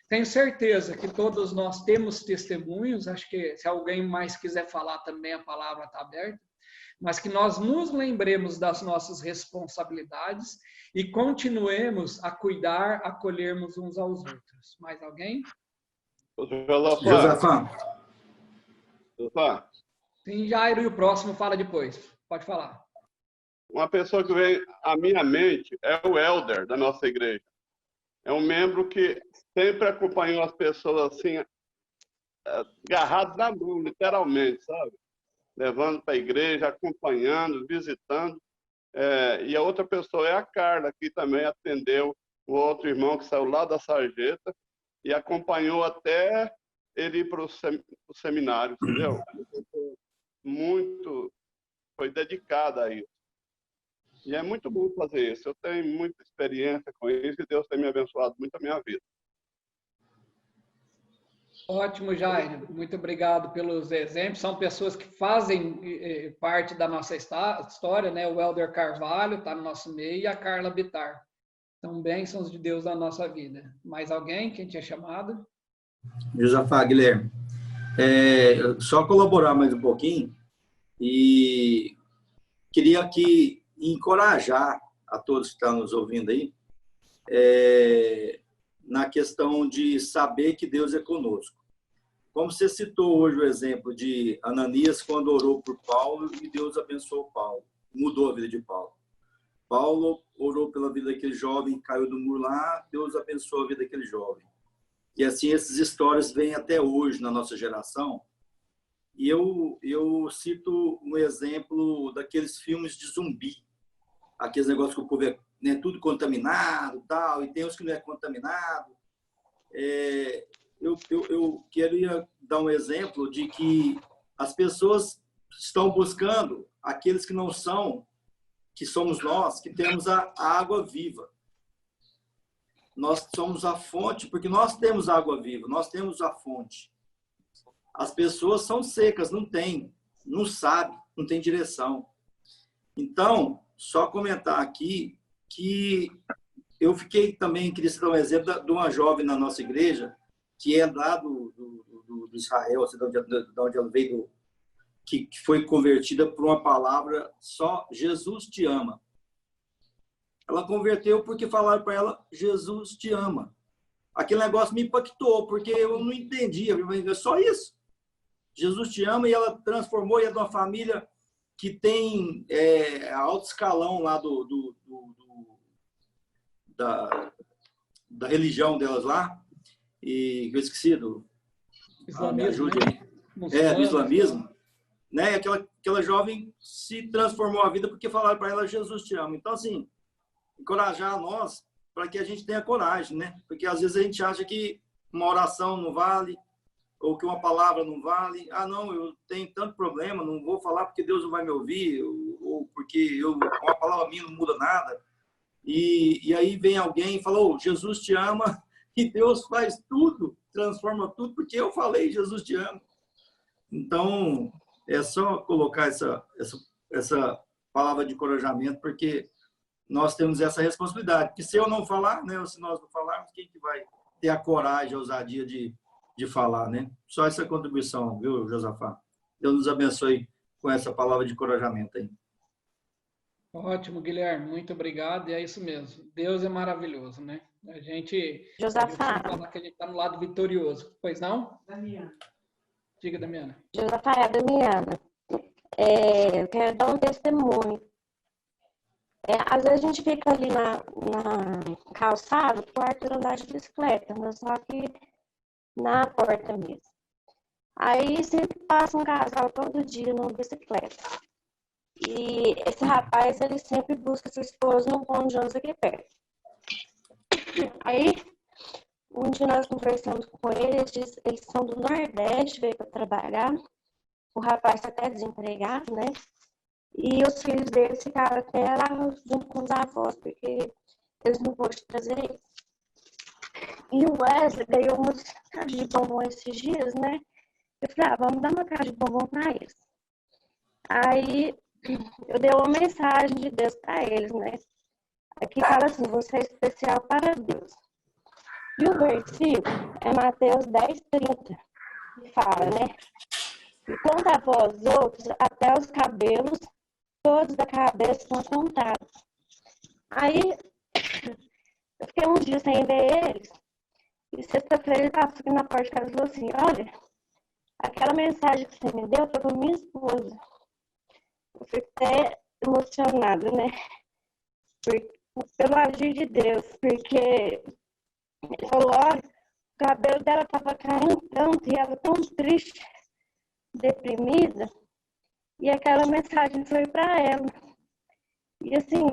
Tenho certeza que todos nós temos testemunhos, acho que se alguém mais quiser falar também, a palavra está aberta, mas que nós nos lembremos das nossas responsabilidades e continuemos a cuidar, acolhermos uns aos outros. Mais alguém? Josafá. Sim, Jairo, e o próximo fala depois. Pode falar. Uma pessoa que vem à minha mente é o Elder da nossa igreja. É um membro que sempre acompanhou as pessoas assim, agarrados na mão, literalmente, sabe? levando para a igreja, acompanhando, visitando. E a outra pessoa é a Carla, que também atendeu o outro irmão que saiu lá da sarjeta e acompanhou até ele ir para o seminário, entendeu? Foi dedicada a isso. E é muito bom fazer isso. Eu tenho muita experiência com isso e Deus tem me abençoado muito a minha vida. Ótimo, Jair. Muito obrigado pelos exemplos. São pessoas que fazem parte da nossa história, né? O Helder Carvalho está no nosso meio e a Carla Bittar. São bênçãos de Deus na nossa vida. Mais alguém? Quem tinha chamado? Josafá, Guilherme. Só colaborar mais um pouquinho e queria aqui encorajar a todos que estão nos ouvindo aí na questão de saber que Deus é conosco. Como você citou hoje o exemplo de Ananias quando orou por Paulo e Deus abençoou Paulo, mudou a vida de Paulo. Paulo orou pela vida daquele jovem, caiu do muro lá, Deus abençoou a vida daquele jovem. E assim, essas histórias vêm até hoje na nossa geração. E eu cito um exemplo daqueles filmes de zumbi. Aqueles negócios que o povo é, né, tudo contaminado tal, e tem uns que não é contaminado. Eu queria dar um exemplo de que as pessoas estão buscando aqueles que não são, que somos nós, que temos a água viva. Nós somos a fonte, porque nós temos água viva, nós temos a fonte. As pessoas são secas, não tem, não sabe, não tem direção. Então, só comentar aqui que eu fiquei também, queria citar um exemplo de uma jovem na nossa igreja, que é lá do Israel, assim, de onde ela veio, que foi convertida por uma palavra só, Jesus te ama. Ela converteu porque falaram para ela, Jesus te ama. Aquele negócio me impactou, porque eu não entendia, é só isso. Jesus te ama, e ela transformou, e é de uma família que tem alto escalão lá da religião delas lá, e eu esqueci Islamismo, me ajude né? aí. Do islamismo, né? Aquela jovem se transformou a vida porque falaram para ela, Jesus te ama. Então, assim, encorajar a nós para que a gente tenha coragem, né? Porque às vezes a gente acha que uma oração não vale, ou que uma palavra não vale. Ah, não, eu tenho tanto problema, não vou falar porque Deus não vai me ouvir, ou porque uma palavra minha não muda nada. E aí vem alguém e fala, oh, Jesus te ama, e Deus faz tudo, transforma tudo, porque eu falei, Jesus te ama. Então, é só colocar essa palavra de encorajamento, porque nós temos essa responsabilidade. Porque se eu não falar, né, ou se nós não falarmos, quem que vai ter a coragem, a ousadia de falar, né? Só essa contribuição, viu, Josafá? Deus nos abençoe com essa palavra de encorajamento aí. Ótimo, Guilherme, muito obrigado. E é isso mesmo. Deus é maravilhoso, né? A gente Josafá. fala que a gente está no lado vitorioso. Pois não? Damiana. Diga, Damiana. Josafá, é a Damiana. Eu quero dar um testemunho. Às vezes a gente fica ali na calçada para o Arthur andar de bicicleta, mas só que na porta mesmo. Aí sempre passa um casal todo dia numa bicicleta. E esse rapaz, ele sempre busca sua esposa num ponto de ônibus aqui perto. Aí, um dia nós conversamos com eles, eles são do Nordeste, veio para trabalhar. O rapaz está até desempregado, né? E os filhos deles ficaram até lá junto com os avós, porque eles não podiam trazer eles. E o Wesley ganhou umas caixas de bombom esses dias, né? Eu falei, vamos dar uma caixa de bombom para eles. Aí, eu dei uma mensagem de Deus para eles, né? Aqui fala assim, você é especial para Deus. E o versículo é Mateus 10:30, que fala, né? E quanto a vós outros, até os cabelos, todos da cabeça são contados. Aí, eu fiquei uns dias sem ver eles. E sexta-feira ele passou aqui na porta de casa e falou assim, olha, aquela mensagem que você me deu foi para minha esposa. Eu fiquei até emocionada, né? Pelo agir de Deus, porque ele falou, olha, o cabelo dela estava caindo tanto e ela tão triste, deprimida, e aquela mensagem foi para ela. E assim,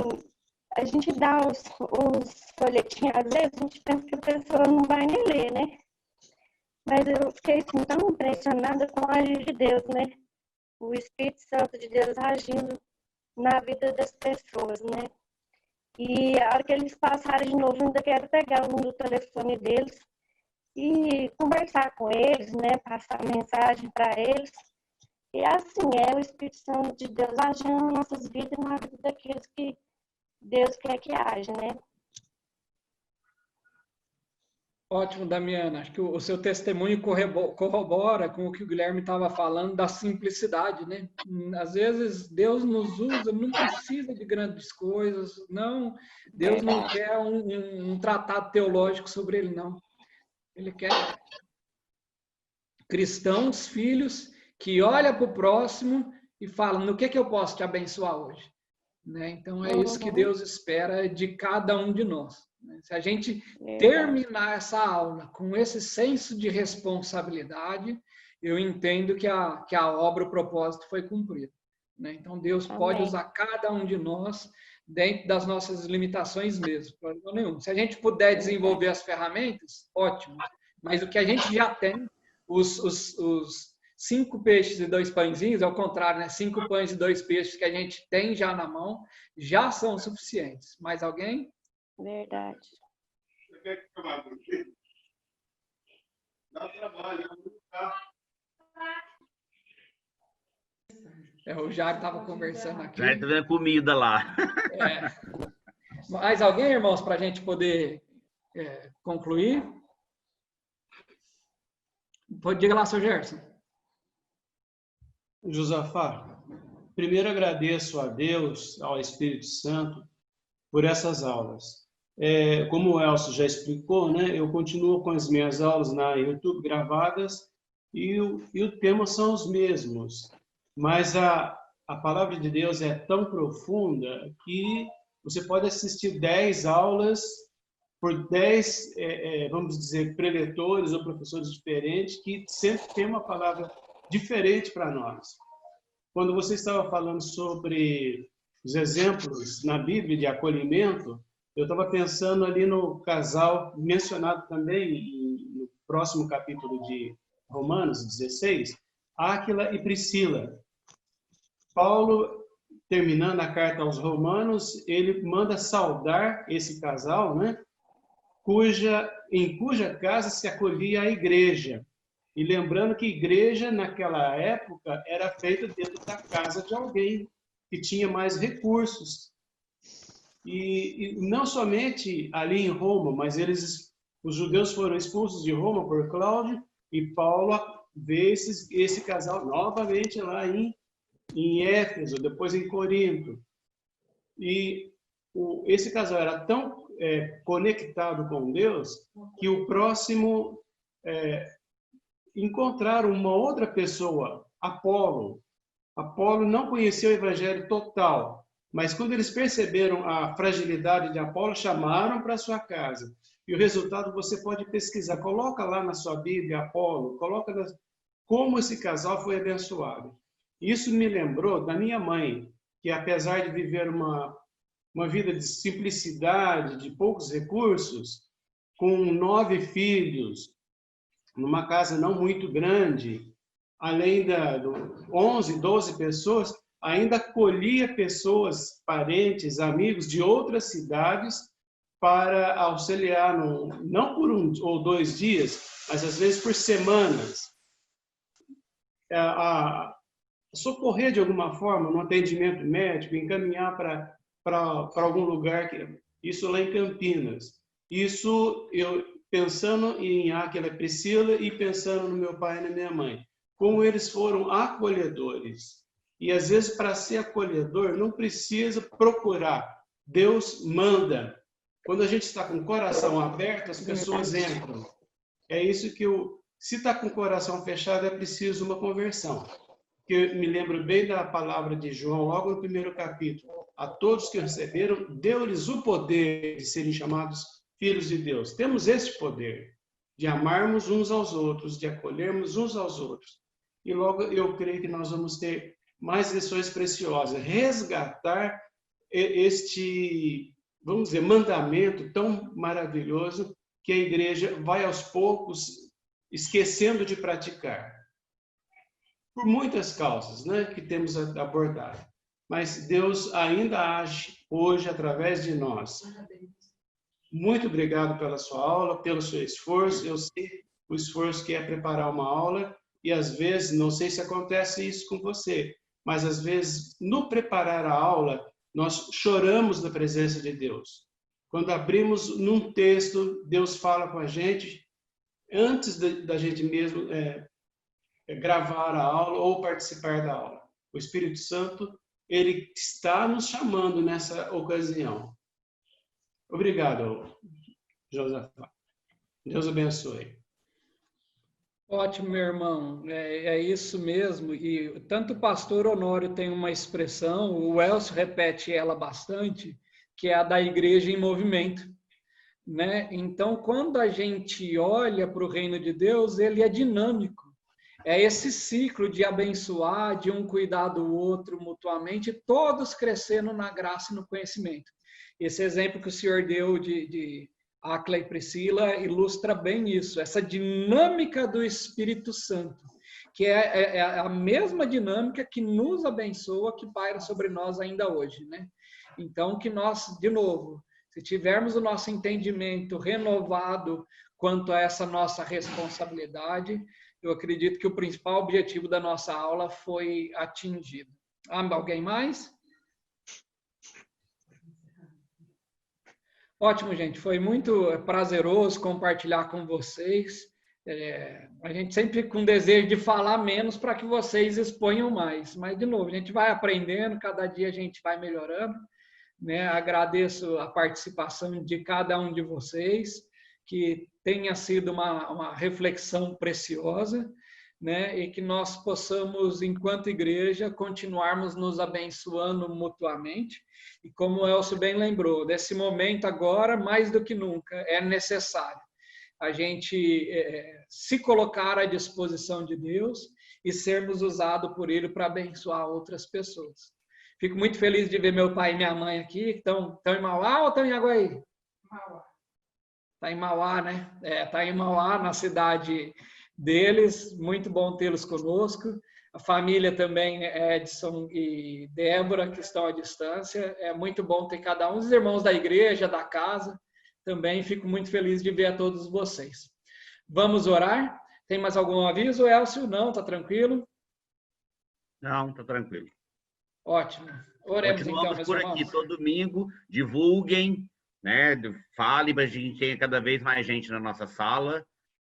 a gente dá os folhetinhos, às vezes a gente pensa que a pessoa não vai nem ler, né? Mas eu fiquei assim, tão impressionada com a agir de Deus, né? O Espírito Santo de Deus agindo na vida das pessoas, né? E a hora que eles passarem de novo, eu ainda quero pegar o telefone deles e conversar com eles, né? Passar mensagem para eles. E assim, é o Espírito Santo de Deus agindo nas nossas vidas e na vida daqueles que Deus quer que haja, né? Ótimo, Damiana. Acho que o seu testemunho corrobora com o que o Guilherme estava falando da simplicidade, né? Às vezes Deus nos usa, não precisa de grandes coisas, não. Deus não quer um tratado teológico sobre ele, não. Ele quer cristãos, filhos, que olham para o próximo e falam, no que eu posso te abençoar hoje? Né? Então, é isso que Deus espera de cada um de nós. Se a gente terminar essa aula com esse senso de responsabilidade, eu entendo que a obra, o propósito foi cumprido. Né? Então, Deus pode usar cada um de nós dentro das nossas limitações mesmo, problema nenhum. Se a gente puder desenvolver as ferramentas, ótimo. Mas o que a gente já tem, os 5 peixes e 2 pãezinhos, ao contrário, né? 5 pães e 2 peixes que a gente tem já na mão, já são suficientes. Mais alguém? Verdade. Você quer tomar um pouquinho? Dá trabalho, O Jair estava conversando aqui. Já está vendo comida lá. Mais alguém, irmãos, para a gente poder concluir? Diga lá, seu Gerson. Josafá, primeiro agradeço a Deus, ao Espírito Santo, por essas aulas. Como o Elcio já explicou, né, eu continuo com as minhas aulas na YouTube gravadas e o tema são os mesmos, mas a palavra de Deus é tão profunda que você pode assistir 10 aulas por 10, vamos dizer, preletores ou professores diferentes que sempre tem uma palavra diferente para nós. Quando você estava falando sobre os exemplos na Bíblia de acolhimento, eu estava pensando ali no casal mencionado também no próximo capítulo de Romanos 16, Áquila e Priscila. Paulo, terminando a carta aos Romanos, ele manda saudar esse casal, né? Em cuja casa se acolhia a igreja. E lembrando que igreja, naquela época, era feita dentro da casa de alguém que tinha mais recursos. E não somente ali em Roma, mas os judeus foram expulsos de Roma por Cláudio, e Paulo vê esse casal novamente lá em Éfeso, depois em Corinto. E esse casal era tão conectado com Deus que o próximo... encontraram uma outra pessoa, Apolo. Apolo não conhecia o evangelho total, mas quando eles perceberam a fragilidade de Apolo, chamaram para sua casa. E o resultado você pode pesquisar. Coloca lá na sua Bíblia, Apolo, como esse casal foi abençoado. Isso me lembrou da minha mãe, que apesar de viver uma vida de simplicidade, de poucos recursos, com 9 filhos, numa casa não muito grande, além de 11, 12 pessoas, ainda acolhia pessoas, parentes, amigos de outras cidades para auxiliar, não por 1 ou 2 dias, mas às vezes por semanas. Socorrer de alguma forma no atendimento médico, encaminhar para algum lugar, isso lá em Campinas. Isso eu pensando em Áquila e Priscila e pensando no meu pai e na minha mãe. Como eles foram acolhedores. E às vezes para ser acolhedor não precisa procurar. Deus manda. Quando a gente está com o coração aberto, as pessoas entram. É isso que se está com o coração fechado, é preciso uma conversão. Que eu me lembro bem da palavra de João, logo no primeiro capítulo. A todos que receberam, deu-lhes o poder de serem chamados filhos de Deus. Temos este poder de amarmos uns aos outros, de acolhermos uns aos outros. E logo eu creio que nós vamos ter mais lições preciosas, resgatar este, vamos dizer, mandamento tão maravilhoso que a igreja vai aos poucos esquecendo de praticar. Por muitas causas, né, que temos abordado. Mas Deus ainda age hoje através de nós. Muito obrigado pela sua aula, pelo seu esforço. Eu sei o esforço que é preparar uma aula e às vezes, não sei se acontece isso com você, mas às vezes no preparar a aula, nós choramos na presença de Deus. Quando abrimos num texto, Deus fala com a gente antes da gente mesmo gravar a aula ou participar da aula. O Espírito Santo, ele está nos chamando nessa ocasião. Obrigado, Josafá. Deus abençoe. Ótimo, meu irmão. É isso mesmo. E tanto o pastor Honório tem uma expressão, o Elcio repete ela bastante, que é a da igreja em movimento. Né? Então, quando a gente olha para o reino de Deus, ele é dinâmico. É esse ciclo de abençoar, de um cuidar do outro mutuamente, todos crescendo na graça e no conhecimento. Esse exemplo que o senhor deu de Acla e Priscila ilustra bem isso, essa dinâmica do Espírito Santo, que é a mesma dinâmica que nos abençoa, que paira sobre nós ainda hoje. Né? Então, que nós, de novo, se tivermos o nosso entendimento renovado quanto a essa nossa responsabilidade, eu acredito que o principal objetivo da nossa aula foi atingido. Alguém mais? Ótimo, gente. Foi muito prazeroso compartilhar com vocês. A gente sempre com desejo de falar menos para que vocês exponham mais. Mas, de novo, a gente vai aprendendo, cada dia a gente vai melhorando. Né? Agradeço a participação de cada um de vocês, que tenha sido uma reflexão preciosa, né? E que nós possamos, enquanto igreja, continuarmos nos abençoando mutuamente. E como o Elcio bem lembrou, nesse momento agora, mais do que nunca, é necessário a gente se colocar à disposição de Deus e sermos usados por Ele para abençoar outras pessoas. Fico muito feliz de ver meu pai e minha mãe aqui, que estão em Mauá ou estão em Aguaí? Mauá. Está em Mauá, né? Está em Mauá, na cidade deles. Muito bom tê-los conosco. A família também, Edson e Débora, que estão à distância. É muito bom ter cada um dos irmãos da igreja, da casa. Também fico muito feliz de ver a todos vocês. Vamos orar? Tem mais algum aviso, Elcio? Não? Está tranquilo? Não, está tranquilo. Ótimo. Oremos Continuamos então, meus por irmãos. aqui todo domingo, divulguem, né? Fale para a gente ter cada vez mais gente na nossa sala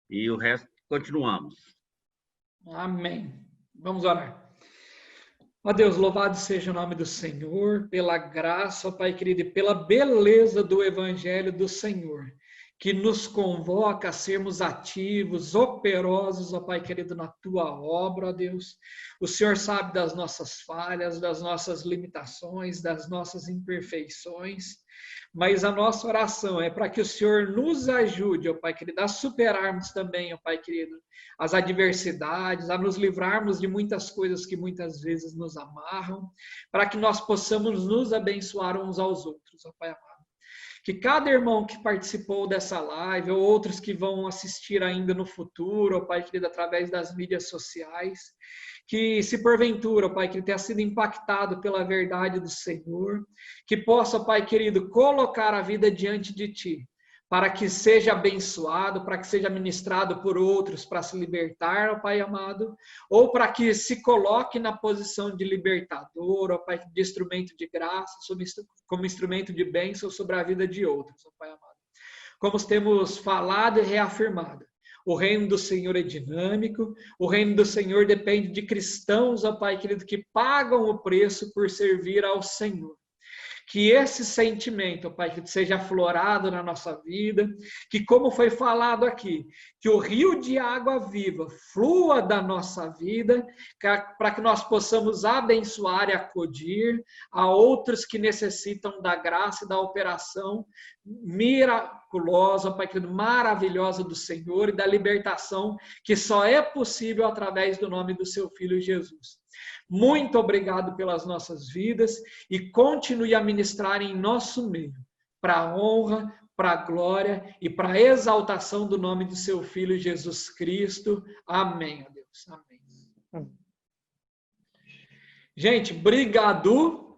e o resto continuamos. Amém. Vamos orar. Ó Deus, louvado seja o nome do Senhor, pela graça, ó Pai querido, e pela beleza do Evangelho do Senhor, que nos convoca a sermos ativos, operosos, ó Pai querido, na Tua obra, ó Deus. O Senhor sabe das nossas falhas, das nossas limitações, das nossas imperfeições, mas a nossa oração é para que o Senhor nos ajude, ó Pai querido, a superarmos também, ó Pai querido, as adversidades, a nos livrarmos de muitas coisas que muitas vezes nos amarram, para que nós possamos nos abençoar uns aos outros, ó Pai amado. Que cada irmão que participou dessa live, ou outros que vão assistir ainda no futuro, ó Pai querido, através das mídias sociais, que se porventura, ó Pai querido, tenha sido impactado pela verdade do Senhor, que possa, ó Pai querido, colocar a vida diante de Ti, para que seja abençoado, para que seja ministrado por outros, para se libertar, ó Pai amado, ou para que se coloque na posição de libertador, ó Pai, de instrumento de graça, como instrumento de bênção sobre a vida de outros, ó Pai amado. Como temos falado e reafirmado, o reino do Senhor é dinâmico, o reino do Senhor depende de cristãos, ó Pai querido, que pagam o preço por servir ao Senhor. que esse sentimento, Pai, que seja aflorado na nossa vida, que como foi falado aqui, que o rio de água viva flua da nossa vida, para que nós possamos abençoar e acudir a outros que necessitam da graça e da operação miraculosa, Pai querido, maravilhosa do Senhor e da libertação que só é possível através do nome do seu Filho Jesus. Muito obrigado pelas nossas vidas e continue a ministrar em nosso meio, para a honra, para a glória e para a exaltação do nome do seu Filho Jesus Cristo. Amém, ó Deus. Amém. Gente, brigado.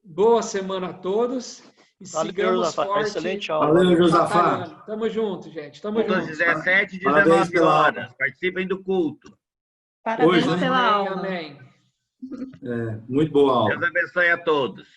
Boa semana a todos. E sigamos forte. Excelente aula. Valeu, Josafá. Tamo junto, gente. Tamo junto. 17 e Parabéns 19 pela horas. aula. Participem do culto. Parabéns Hoje, né? pela aula. Amém. Muito boa aula. Deus abençoe a todos.